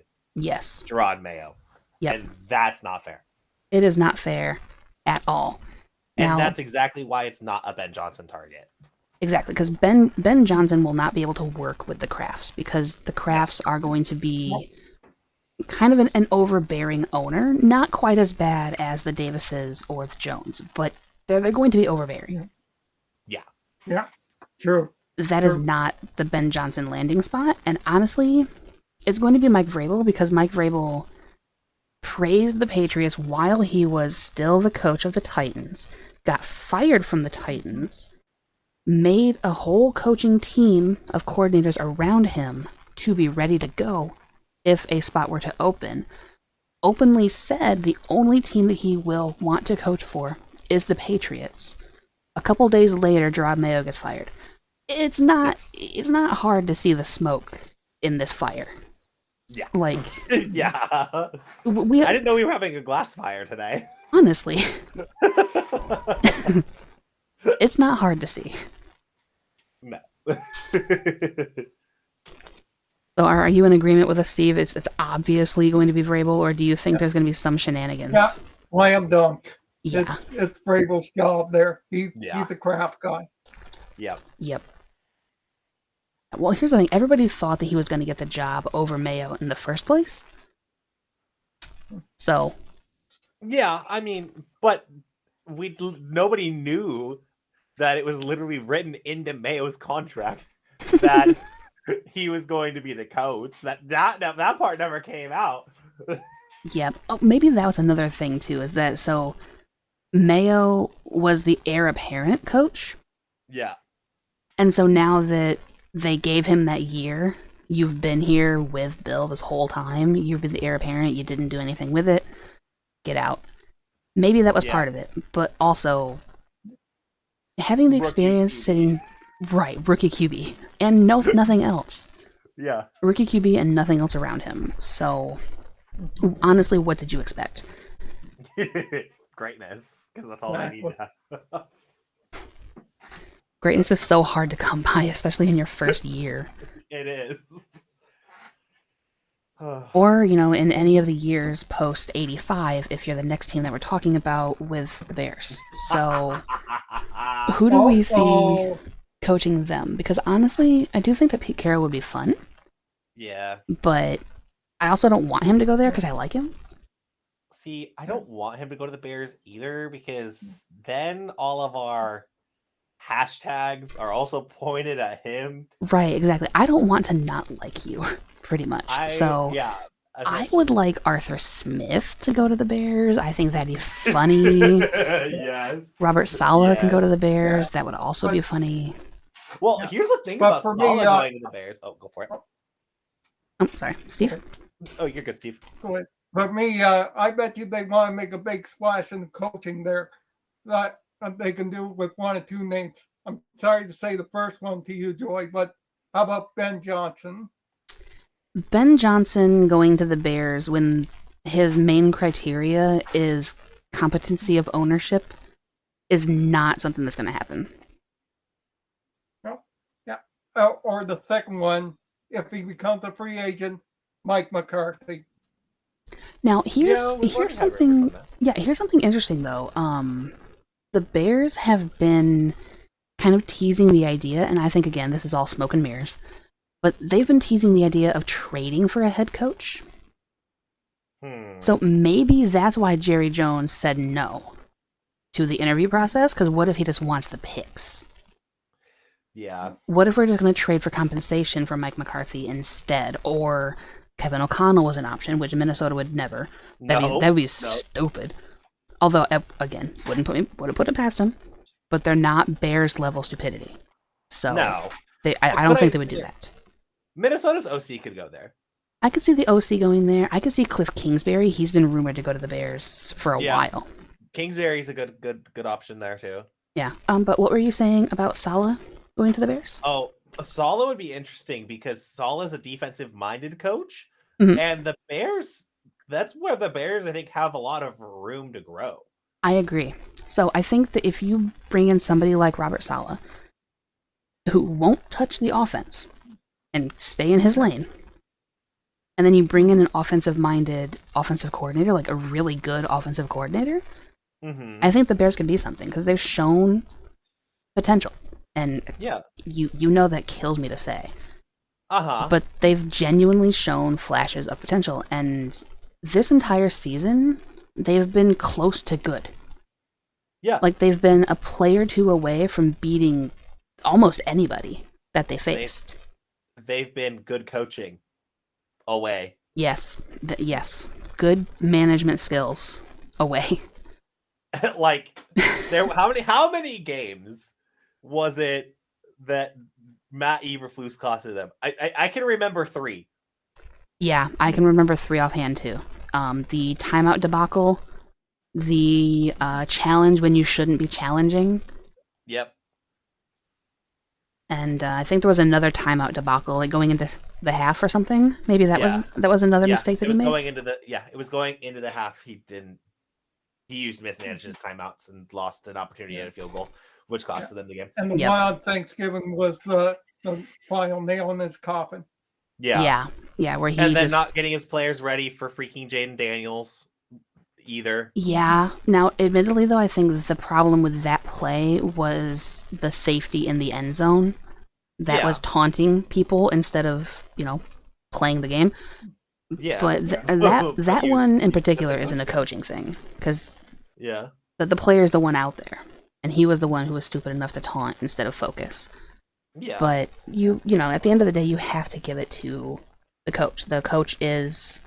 Gerard Mayo. Yep. And that's not fair.
It is not fair at all.
And that's exactly why it's not a Ben Johnson target.
Exactly, because Ben Johnson will not be able to work with the Crafts because the Crafts are going to be kind of an overbearing owner. Not quite as bad as the Davises or the Jones, but they're going to be overbearing.
Yeah.
Yeah, true.
That is not the Ben Johnson landing spot. And honestly, it's going to be Mike Vrabel because Mike Vrabel praised the Patriots while he was still the coach of the Titans, got fired from the Titans, made a whole coaching team of coordinators around him to be ready to go if a spot were to open, openly said the only team that he will want to coach for is the Patriots. A couple days later, Gerard Mayo gets fired. It's not hard to see the smoke in this fire.
Yeah.
Like,
yeah. I didn't know we were having a glass fire today.
Honestly. It's not hard to see.
No.
So are you in agreement with us, Steve? It's obviously going to be Vrabel, or do you think there's going to be some shenanigans?
Yeah, slam dunk.
Yeah.
It's Vrabel's job there. He's a craft guy.
Yep. Well, here's the thing. Everybody thought that he was going to get the job over Mayo in the first place. So.
Yeah, I mean, but nobody knew that it was literally written into Mayo's contract that he was going to be the coach. That part never came out.
Yep. Oh, maybe that was another thing too. Is that so? Mayo was the heir apparent coach.
Yeah.
And so now that they gave him that year, you've been here with Bill this whole time. You've been the heir apparent. You didn't do anything with it. Get out. Maybe that was part of it, but also having the experience sitting rookie QB and nothing else.
Yeah,
rookie QB and nothing else around him. So honestly, what did you expect?
Greatness, because that's all I need.
Greatness is so hard to come by, especially in your first year.
It is.
Or, in any of the years post 85, if you're the next team that we're talking about with the Bears. So, who do we see
Oh,
coaching them? Because honestly, I do think that Pete Carroll would be fun,
Yeah.
but I also don't want him to go there because I like him.
See, I don't want him to go to the Bears either because then all of our hashtags are also pointed at him.
Right, exactly. I don't want to not like you, pretty much. So,
Yeah,
I would
essentially.
like Arthur Smith to go to the Bears. I think that'd be funny.
Yes.
Robert Saleh can go
Yes.
to the Bears.
yeah.
That would also be
But
funny.
Well,
Yeah.
here's the thing
But
about
for me,
Saleh going to the Bears. Oh, go for it.
Oh, sorry, Steve.
Oh, you're good, Steve.
go ahead. But me, I bet you they want to make a big splash in the coaching there. That they can do with one or two names. I'm sorry to say the first one to you, Joy, but how about Ben Johnson?
Ben Johnson going to the Bears when his main criteria is competency of ownership is not something that's going to happen.
No, yeah. Or the second one, if he becomes a free agent, Mike McCarthy.
Now,
Yeah, we've
here's
already had rumors
something.
on that.
Yeah, here's something interesting though. The Bears have been kind of teasing the idea, and I think again this is all smoke and mirrors, but they've been teasing the idea of trading for a head coach. So maybe that's why Jerry Jones said no to the interview process, because what if he just wants the picks?
Yeah.
What if we're just going to trade for compensation for Mike McCarthy instead? Or Kevin O'Connell was an option, which Minnesota would never. That'd be stupid. Although, again, wouldn't put it past them. But they're not Bears level stupidity. So
No.
I don't think they would do that.
Minnesota's OC could go there.
I could see the OC going there. I could see Cliff Kingsbury. He's been rumored to go to the Bears for a while.
Kingsbury's a good option there too.
Yeah. But what were you saying about Saleh going to the Bears?
Oh, Saleh would be interesting because Saleh is a defensive-minded coach,
Mhm.
and the Bears. That's where the Bears, I think, have a lot of room to grow.
I agree. So I think that if you bring in somebody like Robert Saleh, who won't touch the offense and stay in his lane, and then you bring in an offensive-minded offensive coordinator, like a really good offensive coordinator, I think the Bears can be something because they've shown potential. And
Yeah.
you know that kills me to say.
Uh-huh.
But they've genuinely shown flashes of potential. And this entire season, they've been close to good.
Yeah.
Like, they've been a play or two away from beating almost anybody that they faced.
They've been good coaching away.
Yes. Yes. Good management skills away.
Like, how many games was it that Matt Eberflus costed them? I can remember 3.
Yeah, I can remember 3 offhand too. The timeout debacle, the challenge when you shouldn't be challenging,
Yep.
and I think there was another timeout debacle, like going into the half or something. Maybe that was another mistake that he made.
It was going into the half. He used mismanaged his timeouts and lost an opportunity at a field goal, which costed them the game.
And the wild Thanksgiving was the final nail in his coffin.
Yeah, where he
and then
just
not getting his players ready for freaking Jaden Daniels either.
Yeah. Now, admittedly, though, I think the problem with that play was the safety in the end zone. That was taunting people instead of, playing the game.
Yeah.
But that one in particular isn't a coaching thing. Because the player is the one out there. And he was the one who was stupid enough to taunt instead of focus.
Yeah.
But, at the end of the day, you have to give it to the coach. The coach is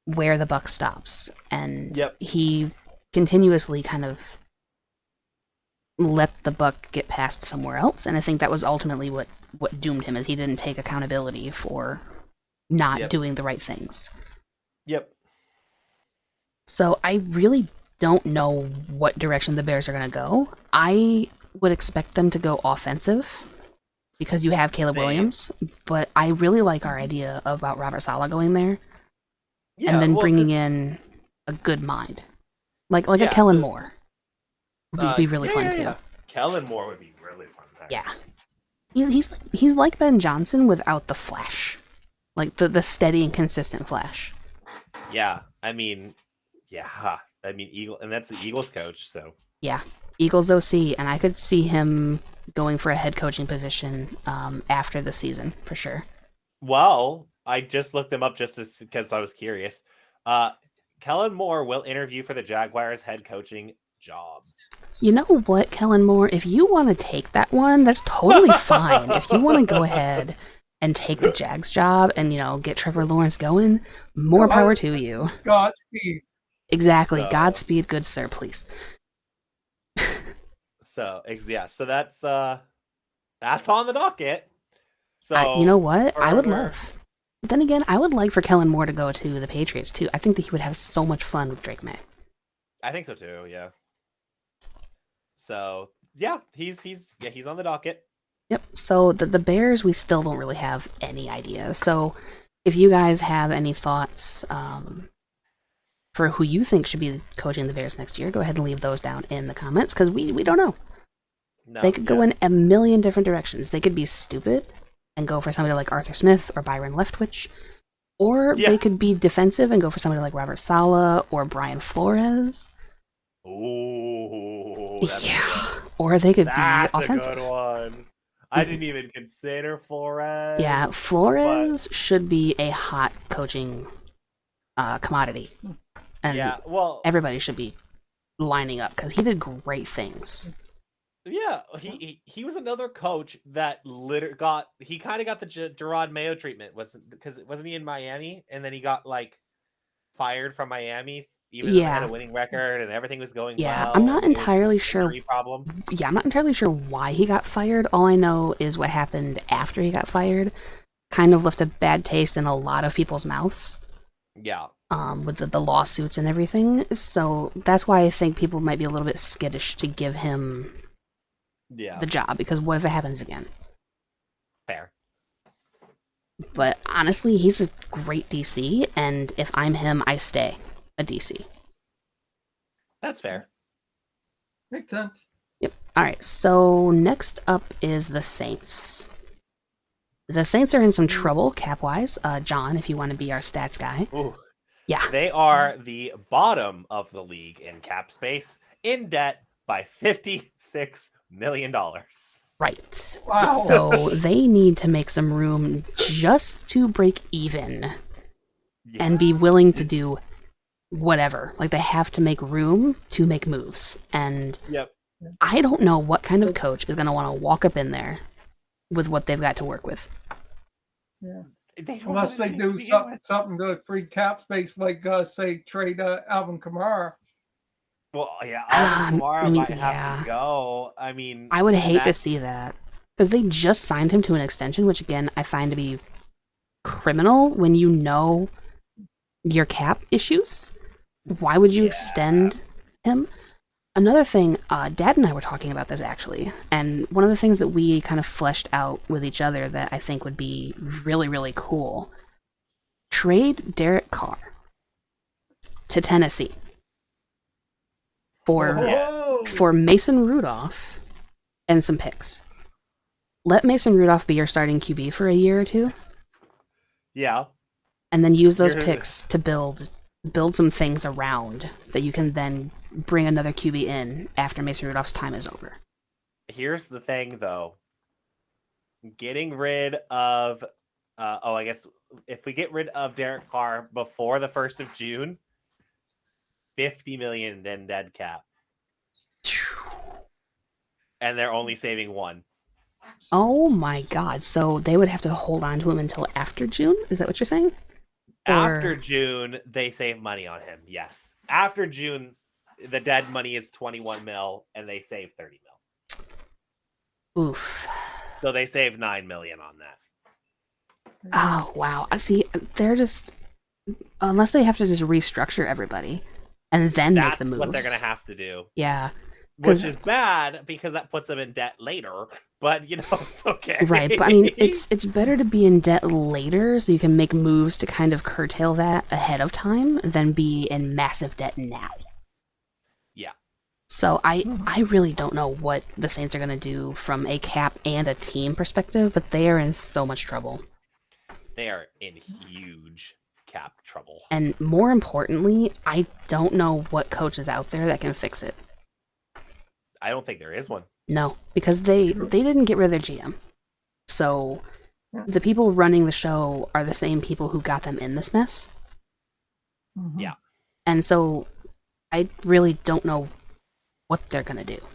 where the buck stops. And he continuously kind of let the buck get passed somewhere else. And I think that was ultimately what doomed him, is he didn't take accountability for not doing the right things.
Yep.
So I really don't know what direction the Bears are going to go. I would expect them to go offensive because you have Caleb Williams, but I really like our idea about Robert Saleh going there and then bringing in a good mind. Like a Kellen Moore would be really fun too.
Kellen Moore would be really fun.
Yeah. He's like Ben Johnson without the flash. Like the steady and consistent flash.
Yeah, I mean, Eagle, and that's the Eagles coach. So
Yeah, Eagles OC, and I could see him going for a head coaching position after the season for sure.
well, I just looked him up just because I was curious. Kellen Moore will interview for the Jaguars head coaching job.
You know what, Kellen Moore? If you want to take that one, that's totally fine. If you want to go ahead and take the Jags job and, get Trevor Lawrence going, more power to you.
Godspeed.
Exactly.
So-
Godspeed, good sir, please.
So so that's on the docket. So
You know what? I would
further-
love. But then again, I would like for Kellen Moore to go to the Patriots too. I think that he would have so much fun with Drake May.
I think so too. Yeah. So yeah, he's on the docket.
Yep. So the Bears, we still don't really have any idea. So if you guys have any thoughts for who you think should be coaching the Bears next year, go ahead and leave those down in the comments because we don't know.
No,
They could go in a million different directions. They could be stupid and go for somebody like Arthur Smith or Byron Leftwich, or
Yeah.
they could be defensive and go for somebody like Robert Saleh or Brian Flores.
Ooh,
Yeah. Or they could
that's
be offensive.
a good one. I didn't even consider Flores.
Yeah, Flores should be a hot coaching commodity. And
Yeah, well,
everybody should be lining up because he did great things.
yeah, he was another coach that he kind of got the Gerard Mayo treatment, wasn't he in Miami, and then he got like fired from Miami even though they had a winning record and everything was going well.
I'm not
and it was
entirely
an
sure.
injury problem.
Yeah, I'm not entirely sure why he got fired. All I know is what happened after he got fired kind of left a bad taste in a lot of people's mouths.
Yeah.
With the lawsuits and everything. So that's why I think people might be a little bit skittish to give him the job, because what if it happens again?
Fair.
But honestly, he's a great DC, and if I'm him, I stay a DC.
That's fair.
Makes sense.
Yep. Alright, so next up is the Saints. The Saints are in some trouble, cap-wise. John, if you want to be our stats guy.
Ooh.
Yeah.
They are the bottom of the league in cap space, in debt by $56 million.
Right.
Wow.
So they need to make some room just to break even and be willing to do whatever. Like, they have to make room to make moves. And
Yep.
I don't know what kind of coach is going to want to walk up in there with what they've got to work with.
Yeah.
They don't
Unless
have
they
anything to
do
begin with.
something to free cap space, like say trade Alvin Kamara.
Well, yeah, Alvin Kamara
I mean,
might have
yeah.
to go. I mean,
I would hate to see that. Because they just signed him to an extension, which again, I find to be criminal when you know your cap issues. Why would you extend him? Another thing, Dad and I were talking about this actually, and one of the things that we kind of fleshed out with each other that I think would be really, really cool, trade Derek Carr to Tennessee for Mason Rudolph and some picks. Let Mason Rudolph be your starting QB for a year or two,
yeah,
and then use those
Here-
picks to build some things around that you can then bring another QB in after Mason Rudolph's time is over.
here's the thing though. Getting rid of, I guess if we get rid of Derek Carr before the 1st of June, $50 million in dead cap, and they're only saving one.
Oh my god, so they would have to hold on to him until after June? Is that what you're saying?
After June, they save money on him. Yes. After June, the dead money is 21 mil, and they save 30 mil.
Oof.
So they save 9 million on that.
Oh, wow. I see, they're just... Unless they have to just restructure everybody and then make
That's
the moves.
what they're gonna have to do.
Yeah.
Which is bad because that puts them in debt later. But it's okay.
Right, but I mean, it's better to be in debt later so you can make moves to kind of curtail that ahead of time than be in massive debt now.
Yeah.
So I really don't know what the Saints are going to do from a cap and a team perspective, but they are in so much trouble.
They are in huge cap trouble.
And more importantly, I don't know what coach is out there that can fix it.
I don't think there is one.
No, because they didn't get rid of their GM. So
Yeah.
the people running the show are the same people who got them in this mess.
Mhm.
Yeah.
And so I really don't know what they're going to do.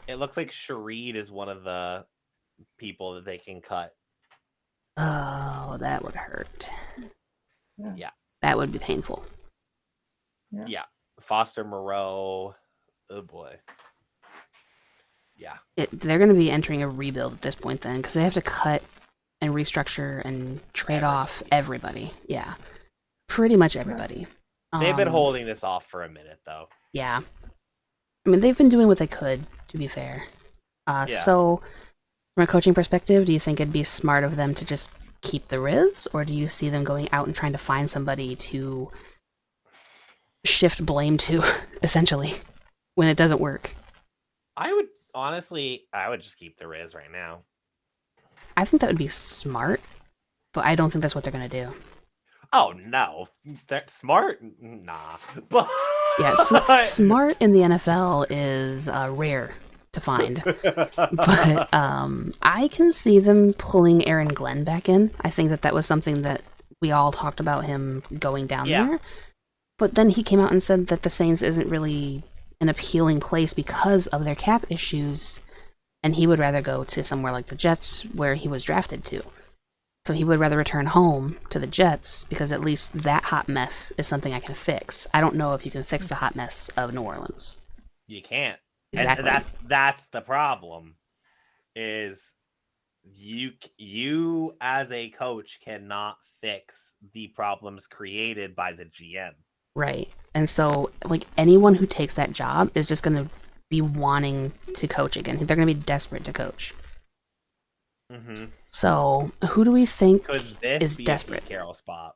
It looks like Shareed is one of the people that they can cut.
Oh, that would hurt.
Yeah.
That would be painful.
Yeah. Foster Moreau. Oh boy. Yeah.
They're going to be entering a rebuild at this point then, because they have to cut and restructure and trade off everybody. Yeah. Pretty much everybody.
They've been holding this off for a minute, though.
Yeah. I mean, they've been doing what they could, to be fair. So, from a coaching perspective, do you think it'd be smart of them to just keep the Riz, or do you see them going out and trying to find somebody to shift blame to, essentially, when it doesn't work?
I would just keep the Riz right now.
I think that would be smart, but I don't think that's what they're going to do.
Oh, no. They're smart? Nah. But
Yeah, smart in the NFL is rare to find. But I can see them pulling Aaron Glenn back in. I think that was something that we all talked about him going down there. But then he came out and said that the Saints isn't really an appealing place because of their cap issues, and he would rather go to somewhere like the Jets where he was drafted to. So he would rather return home to the Jets because at least that hot mess is something I can fix. I don't know if you can fix the hot mess of New Orleans.
You can't.
Exactly.
And that's the problem. Is you as a coach cannot fix the problems created by the GM.
Right. And so, like, anyone who takes that job is just going to be wanting to coach again. They're going to be desperate to coach.
Mm-hmm.
So, who do we think
Could this
is
be
desperate?
a Pete Carroll spot?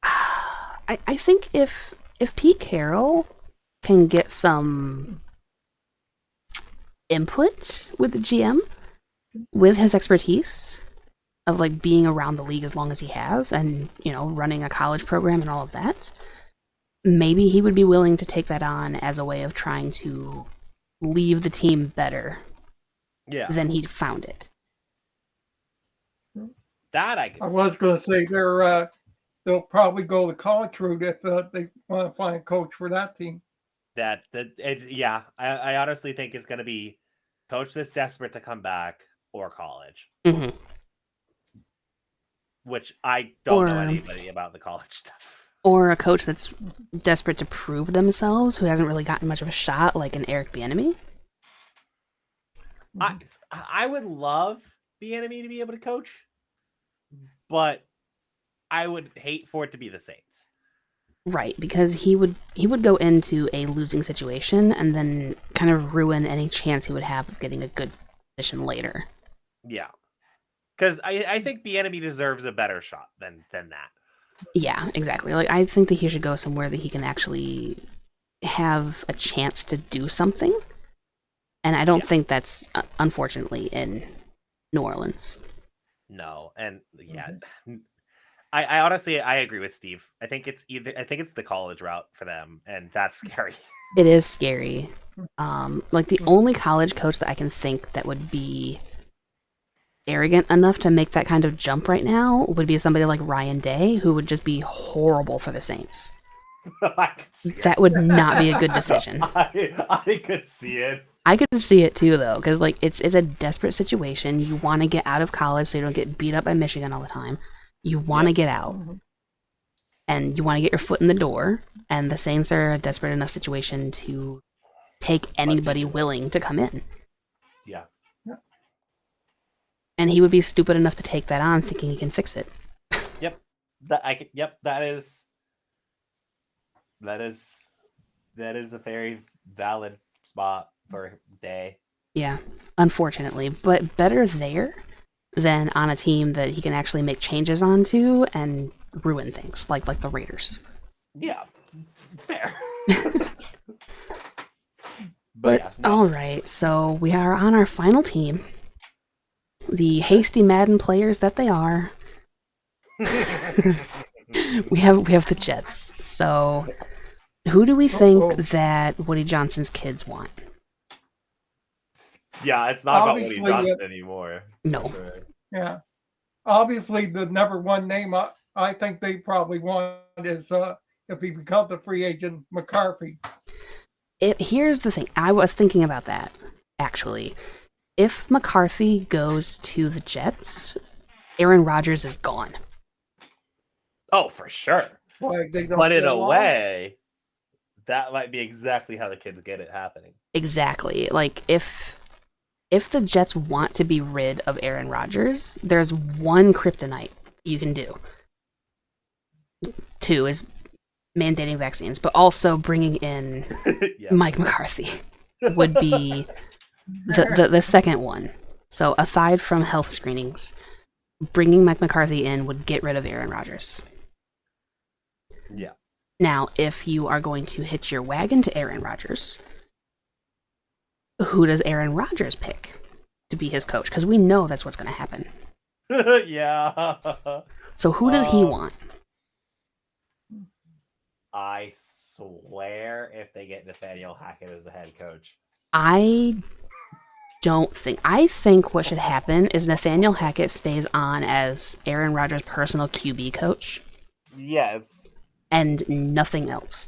I think if Pete Carroll can get some input with the GM, with his expertise of like being around the league as long as he has, and running a college program and all of that, maybe he would be willing to take that on as a way of trying to leave the team better than he found it.
That I
was going to say they'll probably go the college route if they want to find a coach for that team.
I honestly think it's going to be coach that's desperate to come back or college.
Mm-hmm.
Which I don't know anybody about the college stuff.
Or a coach that's desperate to prove themselves, who hasn't really gotten much of a shot, like an Eric Bieniemy.
I would love Bieniemy to be able to coach, but I would hate for it to be the Saints.
Right, because he would go into a losing situation and then kind of ruin any chance he would have of getting a good position later.
Yeah. Because I think Bieniemy deserves a better shot than that.
Yeah, exactly. Like, I think that he should go somewhere that he can actually have a chance to do something. And I don't think that's, unfortunately, in New Orleans.
No, and I honestly agree with Steve. I think it's the college route for them, and that's scary.
It is scary. Like, the only college coach that I can think that would be arrogant enough to make that kind of jump right now would be somebody like Ryan Day, who would just be horrible for the Saints. That would not be a good decision.
I could see it.
I could see it too, though, because like it's a desperate situation. You want to get out of college so you don't get beat up by Michigan all the time. You want to get out, and you want to get your foot in the door. And the Saints are a desperate enough situation to take anybody willing to come in.
Yeah.
And he would be stupid enough to take that on, thinking he can fix it.
Yep. That is a very valid spot for Day.
Yeah, unfortunately, but better there than on a team that he can actually make changes onto and ruin things, like the Raiders.
Yeah, fair.
But all right, so we are on our final team. the hasty Madden players that they are, we have the Jets. So, who do we think that Woody Johnson's kids want?
Yeah, it's not about Woody
Obviously,
Johnson anymore.
No.
yeah. Obviously, the number one name I think they probably want is if he becomes a free agent, McCarthy.
Here's the thing. I was thinking about that, actually. If McCarthy goes to the Jets, Aaron Rodgers is gone.
Oh, for sure.
Like they don't
But in
get
a
along.
way, that might be exactly how the kids get it happening.
Exactly. Like, if the Jets want to be rid of Aaron Rodgers, there's one kryptonite you can do. Two is mandating vaccines, but also bringing in
Yes.
Mike McCarthy would be the second one. So aside from health screenings, bringing Mike McCarthy in would get rid of Aaron Rodgers.
Yeah.
Now, if you are going to hitch your wagon to Aaron Rodgers, who does Aaron Rodgers pick to be his coach? Because we know that's what's going to happen.
Yeah.
So who does he want?
I swear if they get Nathaniel Hackett as the head coach.
I think what should happen is Nathaniel Hackett stays on as Aaron Rodgers' personal QB coach.
Yes.
And nothing else.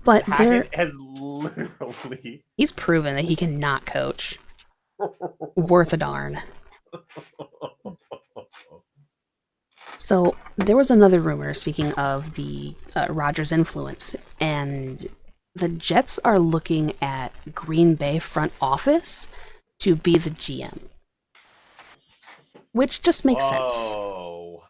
But
Hackett has literally...
He's proven that he cannot coach. Worth a darn. So there was another rumor, speaking of the Rodgers influence, and the Jets are looking at Green Bay front office to be the GM. Which just makes sense.
Oh,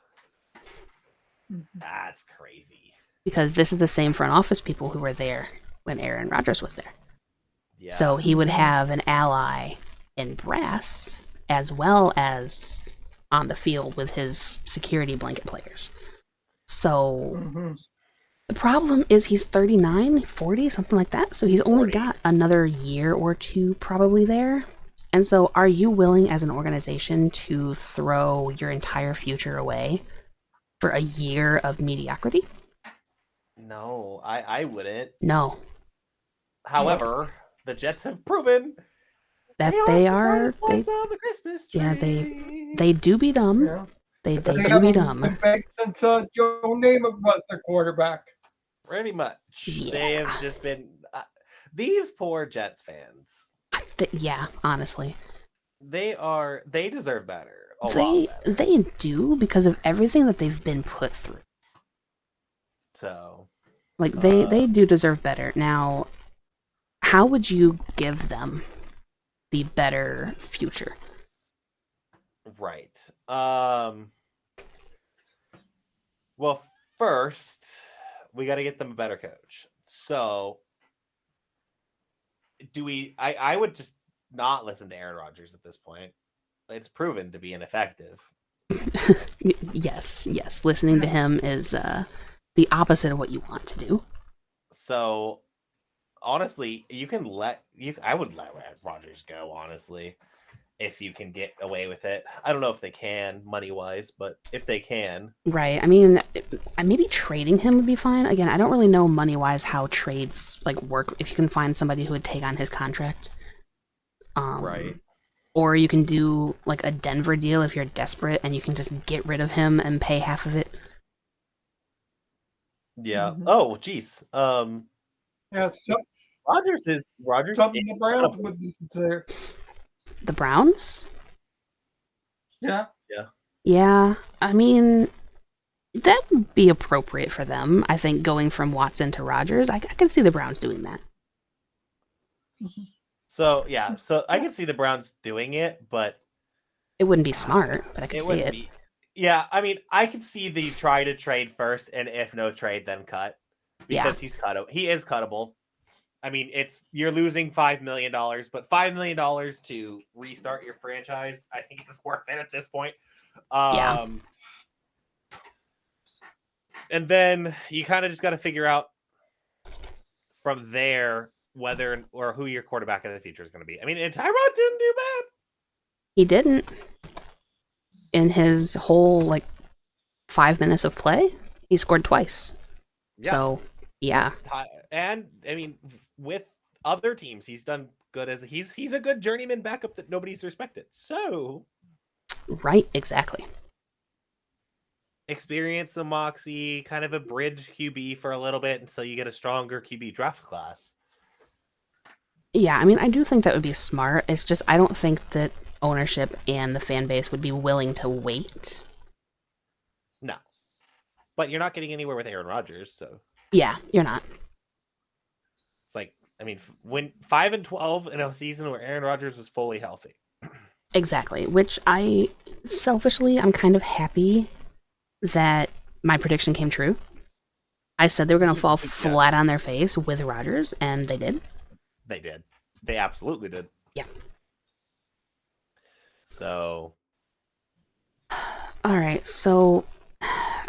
that's crazy.
Because this is the same front office people who were there when Aaron Rodgers was there.
Yeah.
So he would have an ally in brass as well as on the field with his security blanket players. So the problem is he's 39, 40, something like that. So he's only
40.
got another year or two probably there. And so are you willing as an organization to throw your entire future away for a year of mediocrity?
No, I wouldn't.
No.
However, the Jets have proven
that
they are on the Christmas tree.
Yeah, they do be dumb.
Yeah.
They do be dumb.
Since Joe Namath was the quarterback.
Pretty much.
Yeah.
They have just been... these poor Jets fans.
Yeah, honestly.
They deserve better.
They do because of everything that they've been put through.
So...
Like, they do deserve better. Now, how would you give them the better future?
Right. Well, first, we got to get them a better coach. So, I would just not listen to Aaron Rodgers at this point. It's proven to be ineffective.
Yes. Listening to him is the opposite of what you want to do.
So, honestly, I would let Rodgers go, honestly, if you can get away with it. I don't know if they can, money-wise, but if they can.
Right. I mean, maybe trading him would be fine. Again, I don't really know money-wise how trades work, if you can find somebody who would take on his contract.
Right.
Or you can do, a Denver deal if you're desperate, and you can just get rid of him and pay half of it.
Yeah. Oh, geez.
Yeah,
Rodgers is
something the Browns would be considered.
The Browns?
Yeah.
Yeah. I mean, that would be appropriate for them. I think going from Watson to Rodgers, I can see the Browns doing that.
So I can see the Browns doing it, but
it wouldn't be smart, but I could see it.
Yeah, I mean, I could see the try to trade first, and if no trade, then cut, because he is cuttable. I mean, you're losing $5 million, but $5 million to restart your franchise, I think is worth it at this point.
Yeah.
And then you kind of just got to figure out from there whether or who your quarterback of the future is going to be. I mean, and Tyrod didn't do bad.
He didn't. In his whole, 5 minutes of play, he scored twice.
Yeah.
So, yeah.
And, I mean, with other teams, he's done good as he's a good journeyman backup that nobody's respected. So,
Right, exactly.
experience, some moxie, kind of a bridge QB for a little bit until you get a stronger QB draft class.
Yeah, I mean, I do think that would be smart. It's just, I don't think that ownership and the fan base would be willing to wait.
No. But you're not getting anywhere with Aaron Rodgers, so
Yeah, you're not.
it's like, I mean, when 5-12 in a season where Aaron Rodgers was fully healthy.
Exactly, which I'm kind of happy that my prediction came true. I said they were going to fall flat on their face with Rodgers, and they did.
They did. They absolutely did.
Yeah.
So.
All right, so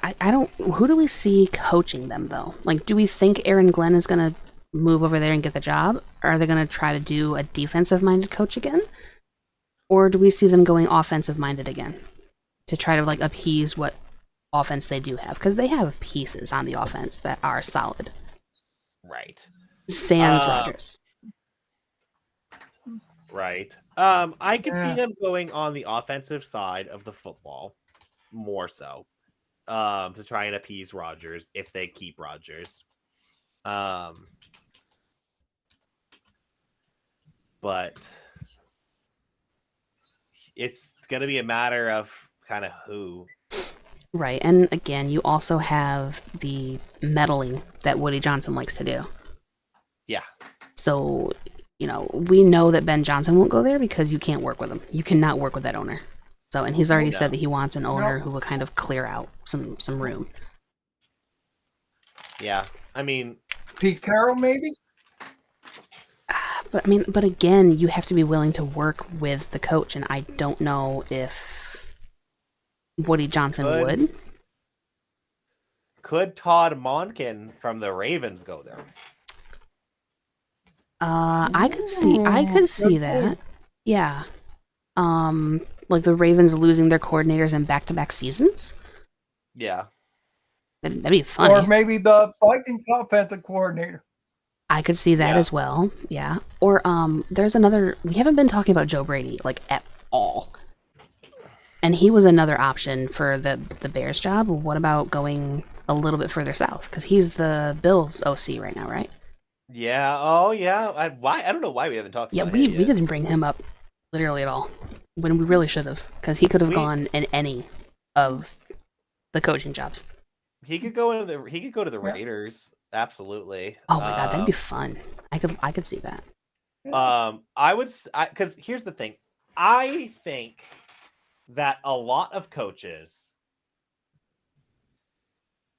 I don't. Who do we see coaching them though? Do we think Aaron Glenn is going to move over there and get the job? Or are they going to try to do a defensive-minded coach again? Or do we see them going offensive-minded again to try to appease what offense they do have? Because they have pieces on the offense that are solid.
Right.
Sans Rodgers.
Right. I could see them going on the offensive side of the football more so. To try and appease Rodgers if they keep Rodgers. But it's going to be a matter of kind of who.
Right, and again, you also have the meddling that Woody Johnson likes to do.
Yeah.
So, we know that Ben Johnson won't go there because you can't work with him. You cannot work with that owner. So, and he's already said that he wants an owner who will kind of clear out some room.
Yeah, I mean,
Pete Carroll, maybe?
But again, you have to be willing to work with the coach, and I don't know if Woody Johnson would.
Could Todd Monken from the Ravens go there?
I could see that. Yeah. The Ravens losing their coordinators in back-to-back seasons?
Yeah.
That'd be funny.
Or maybe the Vikings offensive coordinator.
I could see that as well. Yeah. Or there's another. We haven't been talking about Joe Brady at all, and he was another option for the Bears job. What about going a little bit further south? Because he's the Bills OC right now, right?
Yeah. Oh, yeah. I don't know why we haven't talked about him
we didn't bring him up literally at all when we really should have, because he could have gone in any of the coaching jobs.
He could go to the Raiders. Absolutely.
Oh my god, that'd be fun. I could see that.
Because here's the thing. I think that a lot of coaches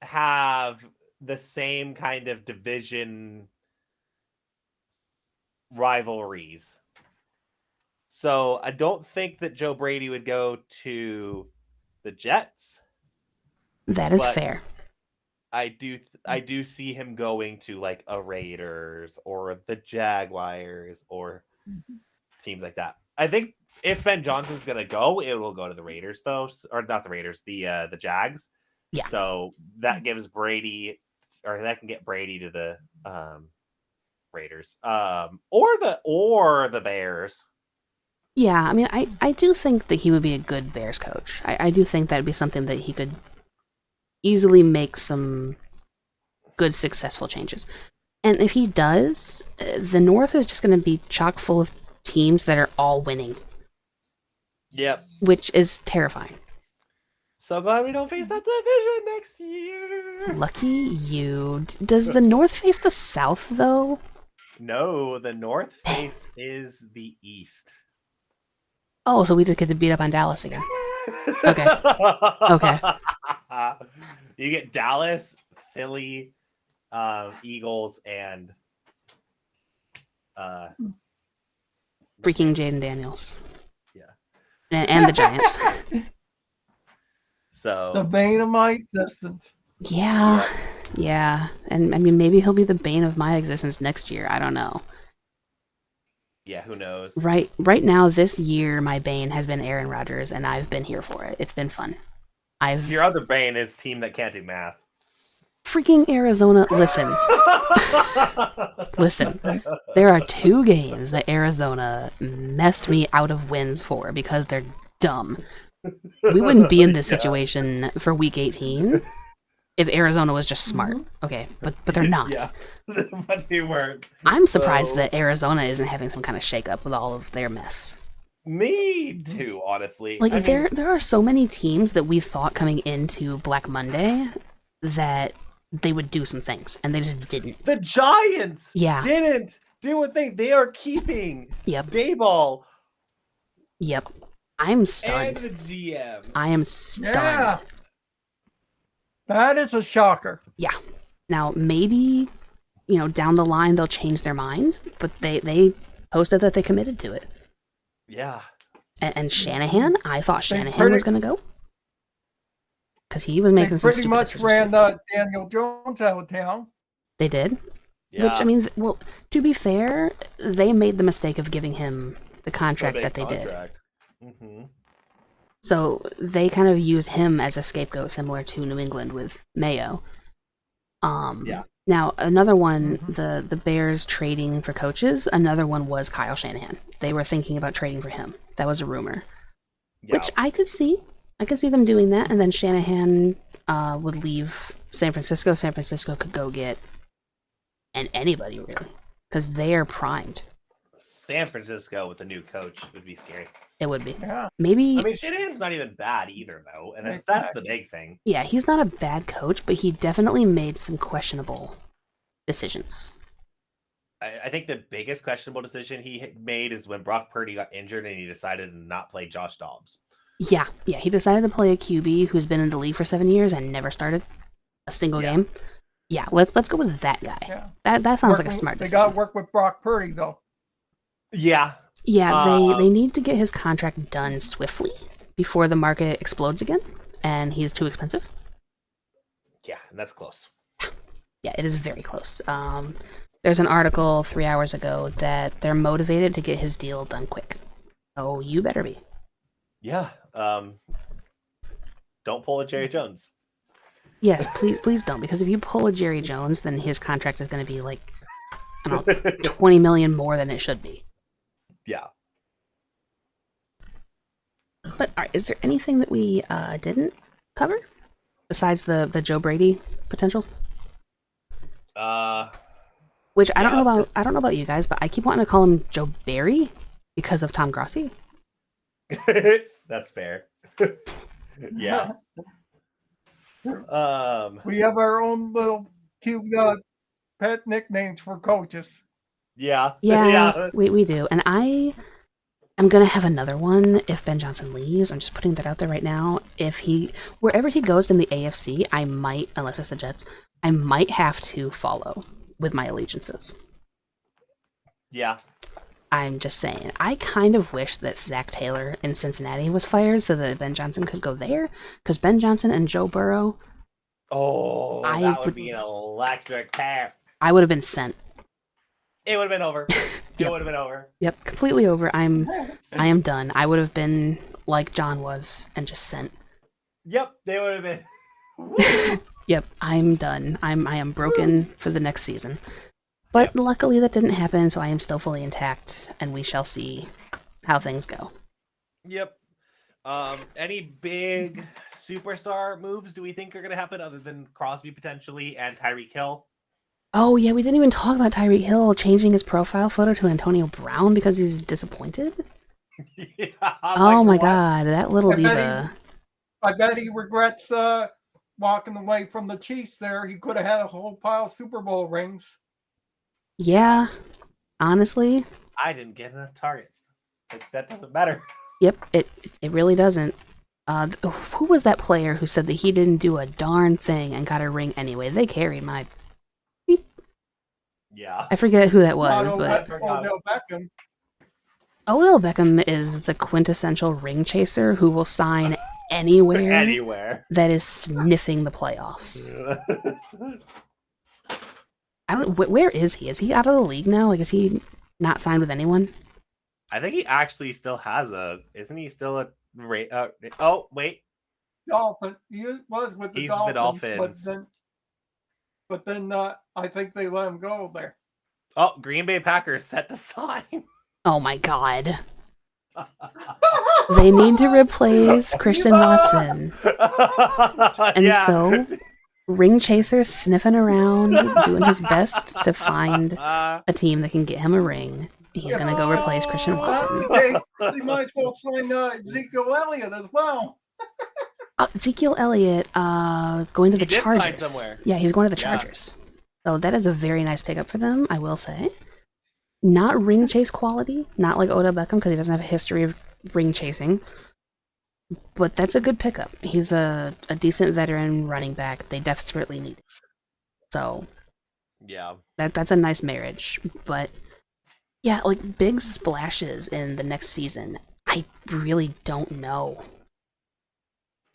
have the same kind of division rivalries. So I don't think that Joe Brady would go to the Jets.
That is fair.
I do see him going to a Raiders or the Jaguars or teams like that. I think if Ben Johnson's gonna go, it will go to the Raiders though, or not the Raiders, the Jags.
Yeah.
So that gives Brady, or that can get Brady to the Raiders, or the Bears.
Yeah, I mean, I do think that he would be a good Bears coach. I do think that'd be something that he could easily make some good, successful changes. And if he does, the North is just going to be chock full of teams that are all winning.
Yep.
Which is terrifying.
So glad we don't face that division next year.
Lucky you. Does the North face the South, though?
No, the North face is the East.
Oh, so we just get to beat up on Dallas again. Okay. Okay.
You get Dallas, Philly, Eagles, and
freaking Jaden Daniels.
Yeah.
And the Giants.
So
the bane of my existence.
Yeah. And I mean, maybe he'll be the bane of my existence next year. I don't know.
Yeah, who knows?
Right now, this year, my bane has been Aaron Rodgers, and I've been here for it. It's been fun.
Your other bane is team that can't do math.
Freaking Arizona, listen. Listen, there are 2 games that Arizona messed me out of wins for because they're dumb. We wouldn't be in this situation for week 18 if Arizona was just smart. Okay, but they're not.
Yeah, but they weren't.
I'm surprised that Arizona isn't having some kind of shakeup with all of their mess.
Me too, honestly.
Like, there are so many teams that we thought coming into Black Monday that they would do some things, and they just didn't.
The Giants
didn't
do a thing. They are keeping Dayball.
Yep. I'm stunned.
And the GM.
I am stunned.
Yeah. That is a shocker.
Yeah. Now, maybe, down the line they'll change their mind, but they posted that they committed to it.
Yeah.
And Shanahan, I thought Shanahan was going to go. Because he was making some stupid
decisions. Pretty much ran Daniel Jones out of town.
They did?
Yeah.
Which, I mean, well, to be fair, they made the mistake of giving him the contract that they did.
Mm-hmm.
So they kind of used him as a scapegoat, similar to New England with Mayo.
Yeah.
Now, another one, the Bears trading for coaches, another one was Kyle Shanahan. They were thinking about trading for him. That was a rumor.
Yeah.
Which I could see. I could see them doing that, and then Shanahan would leave San Francisco. San Francisco could go get anybody, really, because they are primed.
San Francisco with a new coach would be scary.
It would be.
Yeah.
Maybe.
I mean, Shanahan's not even bad either, though, and that's the big thing.
Yeah, he's not a bad coach, but he definitely made some questionable decisions.
I think the biggest questionable decision he made is when Brock Purdy got injured and he decided to not play Josh Dobbs.
Yeah, he decided to play a QB who's been in the league for 7 years and never started a single game. Yeah, let's go with that guy. Yeah. That sounds like a smart decision.
They got to work with Brock Purdy, though.
Yeah.
Yeah, they need to get his contract done swiftly before the market explodes again, and he's too expensive.
Yeah, and that's close.
Yeah, it is very close. There's an article 3 hours ago that they're motivated to get his deal done quick. So you better be.
Yeah. Don't pull a Jerry Jones.
Yes, please don't, because if you pull a Jerry Jones, then his contract is going to be like, I don't know, $20 million more than it should be.
Yeah.
But all right, is there anything that we didn't cover besides the Joe Brady potential? Which I don't know about. I don't know about you guys, but I keep wanting to call him Joe Barry because of Tom Grossi.
That's fair. Yeah.
We have our own little cute pet nicknames for coaches.
Yeah.
Yeah. We do, and I am gonna have another one if Ben Johnson leaves. I'm just putting that out there right now. If wherever he goes in the AFC, I might, unless it's the Jets, I might have to follow with my allegiances.
Yeah.
I'm just saying. I kind of wish that Zach Taylor in Cincinnati was fired so that Ben Johnson could go there, because Ben Johnson and Joe Burrow.
Oh, that would be an electric pair.
I would have been sent.
It would have been over. It would have been over.
Yep, completely over. I am done. I would have been like John was and just sent.
Yep, they would have been.
Yep, I'm done. I am broken for the next season. But luckily that didn't happen, so I am still fully intact, and we shall see how things go.
Yep. Any big superstar moves do we think are going to happen other than Crosby potentially and Tyreek Hill?
Oh, yeah, we didn't even talk about Tyreek Hill changing his profile photo to Antonio Brown because he's disappointed.
Yeah,
oh, my God, that little diva.
I bet he regrets walking away from the Chiefs there. He could have had a whole pile of Super Bowl rings.
Yeah, honestly.
I didn't get enough targets. That doesn't matter.
Yep, it really doesn't. Who was that player who said that he didn't do a darn thing and got a ring anyway? They carried my...
Yeah.
I forget who that was, but...
Odell Beckham.
Odell Beckham is the quintessential ring chaser who will sign anywhere that is sniffing the playoffs. I don't. Where is he? Is he out of the league now? Like, is he not signed with anyone?
I think he actually still has isn't he still oh, wait.
Dolphin. He was with the
He's the
Dolphins,
Dolphins.
but then I think they let him go there.
Oh, Green Bay Packers set to sign.
Oh my god. They need to replace Christian Watson. And so, Ring Chaser's sniffing around, doing his best to find a team that can get him a ring. He's going to go replace Christian Watson.
They might as well sign Ezekiel Elliott as well.
Ezekiel Elliott going to the
He did
Chargers.
sign somewhere.
Yeah, he's going to the Chargers. So that is a very nice pickup for them, I will say. Not ring chase quality, not like Odell Beckham because he doesn't have a history of ring chasing. But that's a good pickup. He's a decent veteran running back. They desperately need it. So
yeah,
that's a nice marriage. But yeah, like big splashes in the next season, I really don't know.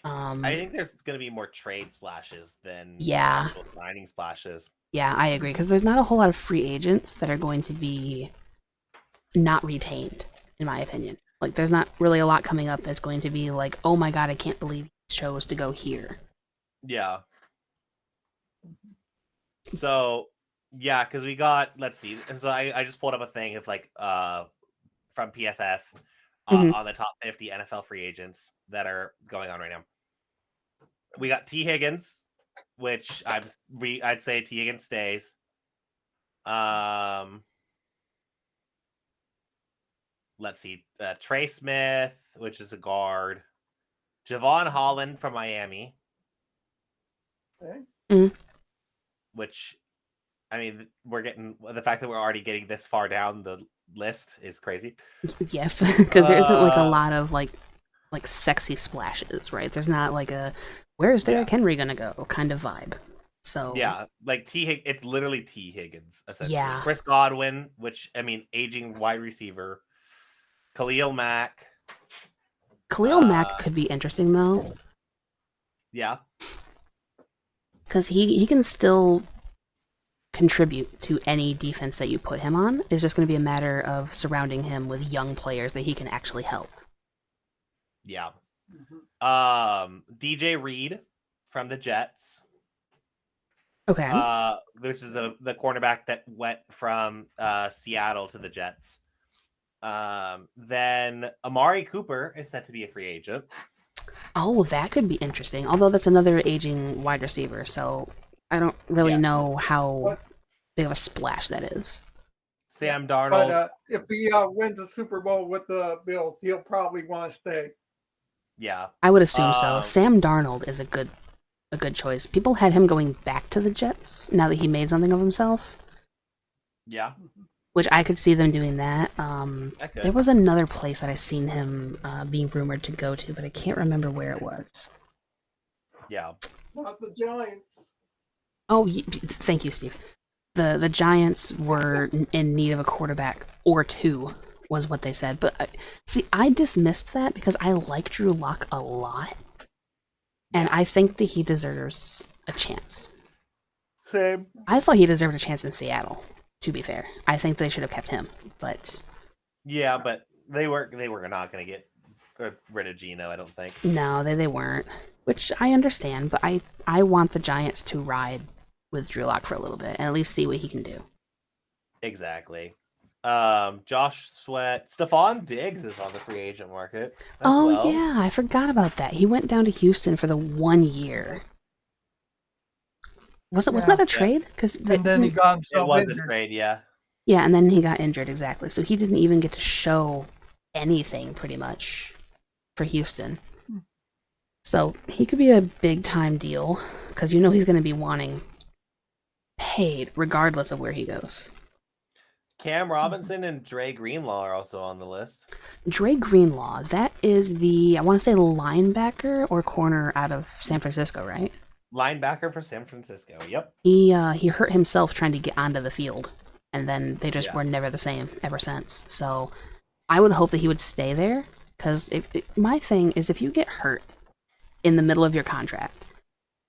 I think there's going to be more trade splashes than
Yeah.
actual signing splashes.
Yeah, I agree, because there's not a whole lot of free agents that are going to be not retained, in my opinion. Like, there's not really a lot coming up that's going to be like, oh my god, I can't believe he chose to go here.
Yeah. So, yeah, because we got, let's see. So I just pulled up a thing of like, from PFF on the top 50 NFL free agents that are going on right now. We got T. Higgins, which I'd say T. Higgins stays. Let's see. Trey Smith, which is a guard. Javon Holland from Miami.
Okay.
Which, I mean, the fact that we're already getting this far down the list is crazy.
Yes, because there isn't like a lot of like sexy splashes, right? There's not like a where's Derrick Henry gonna go kind of vibe. So
yeah, like it's literally T. Higgins essentially.
Yeah.
Chris Godwin, which I mean, aging wide receiver. Khalil Mack.
Khalil Mack could be interesting though.
Yeah.
Because he can still contribute to any defense that you put him on. It's just going to be a matter of surrounding him with young players that he can actually help.
Yeah. DJ Reed from the Jets.
Okay.
Which is the cornerback that went from Seattle to the Jets. Then Amari Cooper is set to be a free agent.
Oh, that could be interesting. Although that's another aging wide receiver, so I don't really know how big of a splash that is.
Sam Darnold.
But if he wins the Super Bowl with the Bills, he'll probably want to stay.
Yeah.
I would assume so. Sam Darnold is a good choice. People had him going back to the Jets now that he made something of himself.
Yeah.
Which I could see them doing that. There was another place that I seen him being rumored to go to, but I can't remember where it was.
Yeah.
Not the Giants.
Oh, thank you, Steve. The Giants were in need of a quarterback or two, was what they said. But I dismissed that because I like Drew Lock a lot, and I think that he deserves a chance.
Same.
I thought he deserved a chance in Seattle. To be fair, I think they should have kept him, but
yeah, but they were not going to get rid of Geno, I don't think.
No, they weren't, which I understand, but I want the Giants to ride with Drew Lock for a little bit and at least see what he can do.
Exactly. Josh Sweat, Stephon Diggs is on the free agent market.
Yeah, I forgot about that. He went down to Houston for the 1 year. Wasn't that a trade?
And then he got himself
It was
injured.
a trade, yeah.
Yeah, and then he got injured, exactly. So he didn't even get to show anything, pretty much, for Houston. So he could be a big-time deal, because he's going to be wanting paid regardless of where he goes.
Cam Robinson and Dre Greenlaw are also on the list.
Dre Greenlaw, that is the, I want to say linebacker or corner out of San Francisco, right?
Linebacker for San Francisco, yep.
He hurt himself trying to get onto the field, and then they just were never the same ever since. So I would hope that he would stay there, because my thing is if you get hurt in the middle of your contract,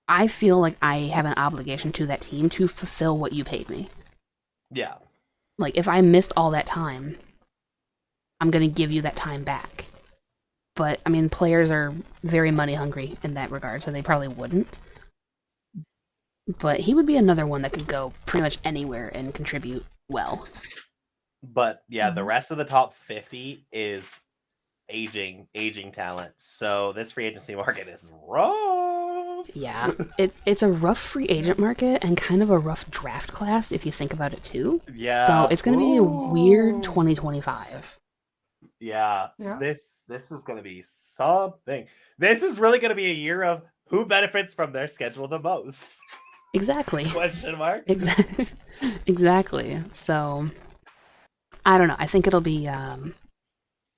I feel like I have an obligation to that team to fulfill what you paid me.
Yeah.
Like, if I missed all that time, I'm going to give you that time back. But I mean, players are very money hungry in that regard, so they probably wouldn't. But he would be another one that could go pretty much anywhere and contribute well.
But yeah, the rest of the top 50 is aging talent. So this free agency market is rough.
Yeah, it's a rough free agent market and kind of a rough draft class if you think about it too.
Yeah.
So it's going to be a weird 2025.
Yeah.
Yeah.
This is going to be something. This is really going to be a year of who benefits from their schedule the most.
Exactly.
Question mark.
Exactly. Exactly. So I don't know. I think it'll be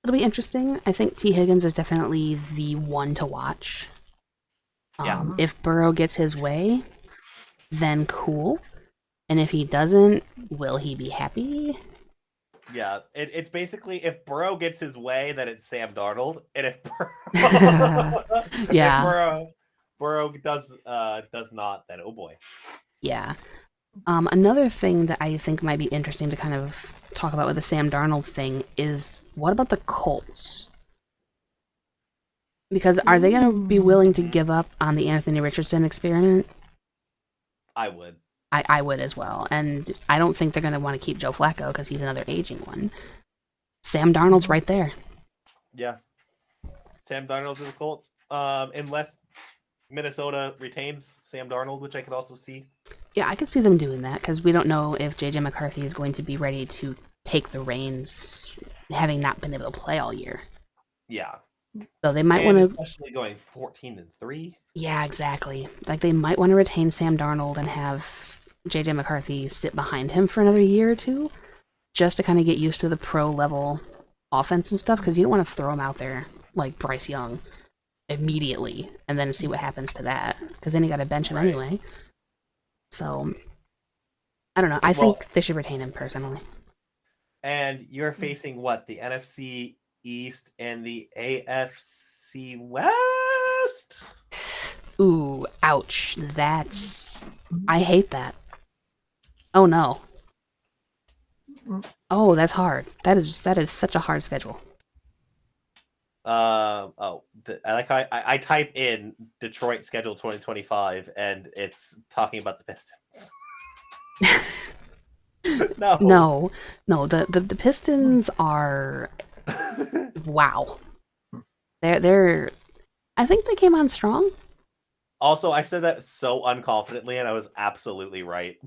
interesting. I think T. Higgins is definitely the one to watch.
Yeah.
If Burrow gets his way, then cool. And if he doesn't, will he be happy?
Yeah, it's basically if Burrow gets his way, then it's Sam Darnold, and if Burrow,
Yeah.
if Burrow does not, then oh boy.
Yeah. Another thing that I think might be interesting to kind of talk about with the Sam Darnold thing is what about the Colts? Because are they going to be willing to give up on the Anthony Richardson experiment?
I would.
I would as well. And I don't think they're going to want to keep Joe Flacco because he's another aging one. Sam Darnold's right there.
Yeah. Sam Darnold to the Colts. Unless Minnesota retains Sam Darnold, which I could also see.
Yeah, I could see them doing that because we don't know if JJ McCarthy is going to be ready to take the reins, having not been able to play all year.
Yeah.
So they might want to,
especially going 14-3.
Yeah, exactly. Like they might want to retain Sam Darnold and have JJ McCarthy sit behind him for another year or two, just to kind of get used to the pro level offense and stuff. Because you don't want to throw him out there like Bryce Young immediately and then see what happens to that. Because then you got to bench him anyway. So I don't know. I think they should retain him personally.
And you're facing what? The NFC East and the AFC West?
Ooh, ouch. I hate that. Oh no. Oh, that's hard. That is such a hard schedule.
I like how I type in Detroit schedule 2025 and it's talking about the Pistons.
No. The Pistons are wow. They're I think they came on strong.
Also, I said that so unconfidently and I was absolutely right.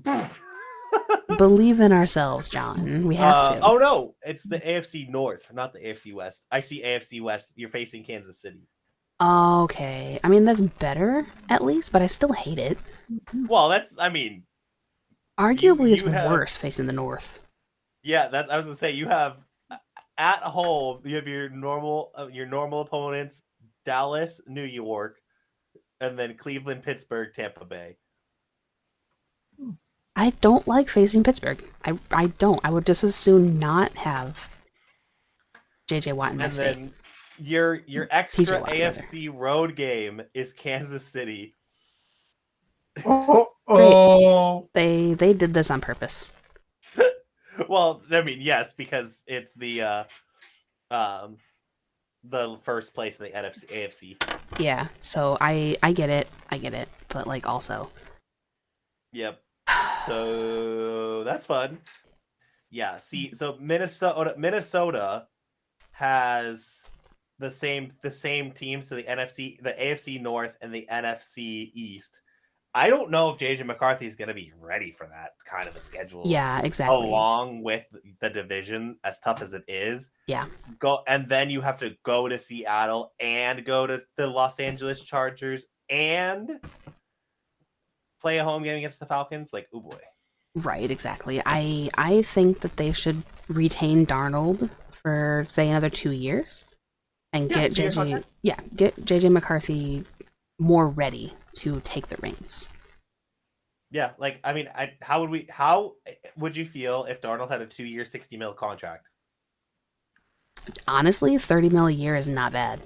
Believe in ourselves, John. We have to.
Oh no, it's the AFC North, not the AFC West. I see AFC West. You're facing Kansas City.
Okay. I mean, that's better, at least, but I still hate it.
Well,
arguably it's worse facing the North.
Yeah, I was gonna say you have at home. You have your normal opponents: Dallas, New York, and then Cleveland, Pittsburgh, Tampa Bay.
I don't like facing Pittsburgh. I don't. I would just as soon not have JJ Watt in my state.
And then your extra Watt, AFC road game is Kansas City.
Oh.
They did this on purpose.
Well, I mean, yes, because it's the first place in the AFC.
Yeah, so I get it, but like also.
Yep. So that's fun. Yeah. See, so Minnesota has the same teams to the AFC North, and the NFC East. I don't know if JJ McCarthy is going to be ready for that kind of a schedule.
Yeah, exactly.
Along with the division, as tough as it is.
Yeah.
And then you have to go to Seattle and go to the Los Angeles Chargers and play a home game against the Falcons. Like, oh boy.
Right, exactly. I think that they should retain Darnold for say another 2 years and get JJ McCarthy more ready to take the reins.
Yeah, like I mean, how would you feel if Darnold had a 2-year, $60 million contract?
Honestly, $30 million a year is not bad.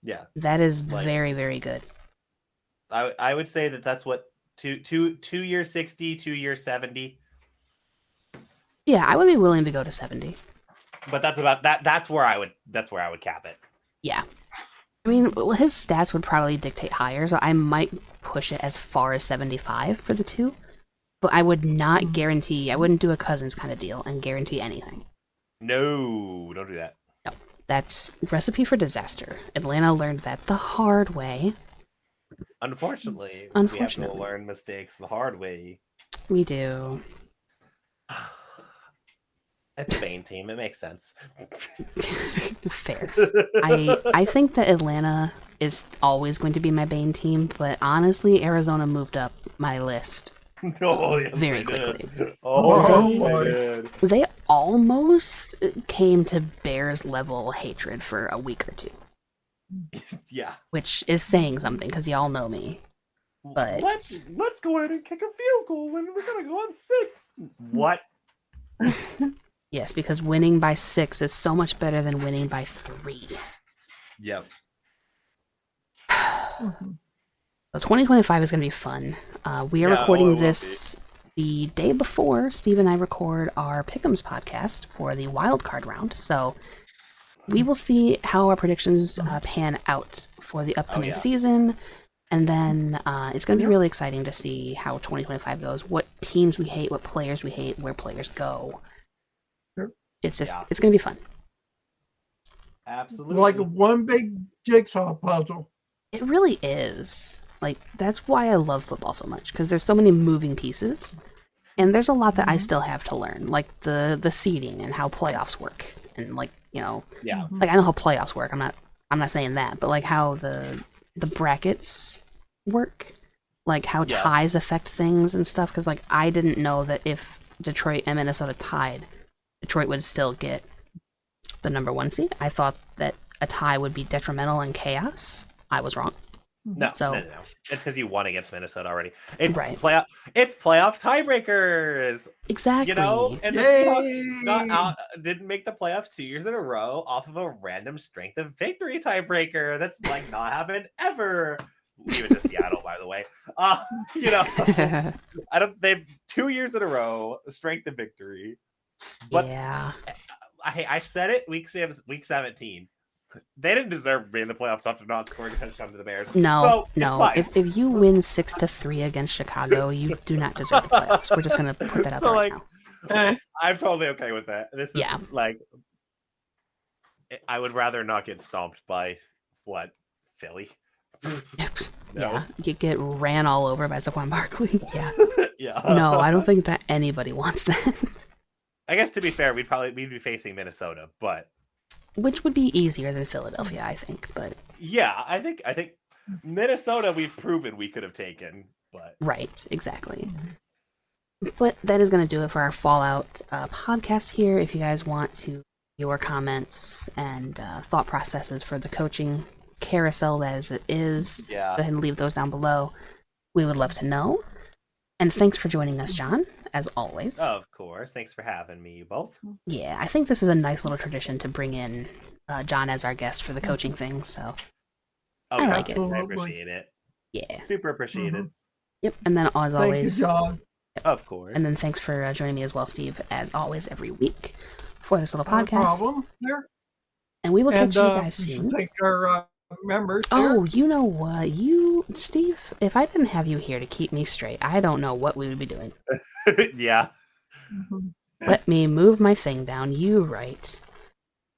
Yeah,
that is very, very good.
I would say that's what 2 years 60, 2 years 70.
Yeah, I would be willing to go to 70.
But that's about that. That's where I would cap it.
Yeah. I mean, well, his stats would probably dictate higher, so I might push it as far as 75 for the two. But I would not guarantee, I wouldn't do a Cousins kind of deal and guarantee anything.
No, don't do that.
No, that's recipe for disaster. Atlanta learned that the hard way.
Unfortunately, we have to learn mistakes the hard way.
We do.
It's a Bane team. It makes sense.
Fair. I think that Atlanta is always going to be my Bane team, but honestly, Arizona moved up my list very quickly. They almost came to Bears level hatred for a week or two.
Yeah.
Which is saying something, because y'all know me. But
let's go ahead and kick a field goal and we're gonna go on 6. What?
Yes, because winning by 6 is so much better than winning by 3.
Yep.
So 2025 is going to be fun. We are recording this the day before Steve and I record our Pickems podcast for the wild card round. So we will see how our predictions pan out for the upcoming season. And then it's going to be really exciting to see how 2025 goes, what teams we hate, what players we hate, where players go. It's just, it's going to be fun.
Absolutely.
Like one big jigsaw puzzle.
It really is. Like, that's why I love football so much, because there's so many moving pieces, and there's a lot that I still have to learn, like the seeding and how playoffs work, and like, you know, like I know how playoffs work. I'm not saying that, but like how the brackets work, like how ties affect things and stuff. Because like I didn't know that if Detroit and Minnesota tied, Detroit would still get the number 1 seed. I thought that a tie would be detrimental and chaos. I was wrong.
No,
so,
no. It's because you won against Minnesota already. It's
right.
It's playoff tiebreakers.
Exactly.
You know, and the Seahawks didn't make the playoffs 2 years in a row off of a random strength of victory tiebreaker. That's like not happened ever. Leave it to Seattle, by the way. You know, they've 2 years in a row strength of victory. But
yeah,
I said it week 17. They didn't deserve to be in the playoffs after not scoring a touchdown to the Bears.
No. If you win 6-3 against Chicago, you do not deserve the playoffs. We're just gonna put that out there right
now. I'm totally okay with that. This is like, I would rather not get stomped by Philly.
Yeah, get ran all over by Saquon Barkley. Yeah.
Yeah.
No, I don't think that anybody wants that.
I guess to be fair, we'd be facing Minnesota, but
which would be easier than Philadelphia, I think. But
yeah, I think Minnesota we've proven we could have taken, but
right, exactly. But that is going to do it for our Fallout podcast here. If you guys want to your comments and thought processes for the coaching carousel as it is, go ahead and leave those down below. We would love to know. And thanks for joining us, John, as always.
Of course. Thanks for having me, you both.
Yeah, I think this is a nice little tradition to bring in John as our guest for the coaching thing, so I like it.
I appreciate it.
Yeah.
Super appreciated.
Yep, and then as always...
Thank you, John.
Of course.
And then thanks for joining me as well, Steve, as always, every week for this little podcast.
No problem. There.
And we will catch you guys soon.
Thank our members.
Oh, you know what? Steve, if I didn't have you here to keep me straight, I don't know what we would be doing.
Yeah.
Let me move my thing down. You right.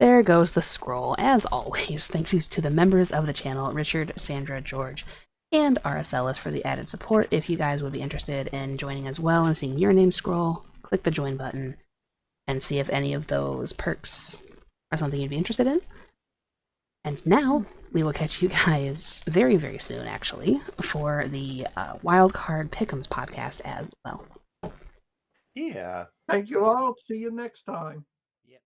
There goes the scroll. As always, thank yous to the members of the channel, Richard, Sandra, George, and RSLS for the added support. If you guys would be interested in joining as well and seeing your name scroll, click the join button and see if any of those perks are something you'd be interested in. And now, we will catch you guys very, very soon, actually, for the Wildcard Pick'ems podcast as well.
Yeah.
Thank you all. See you next time.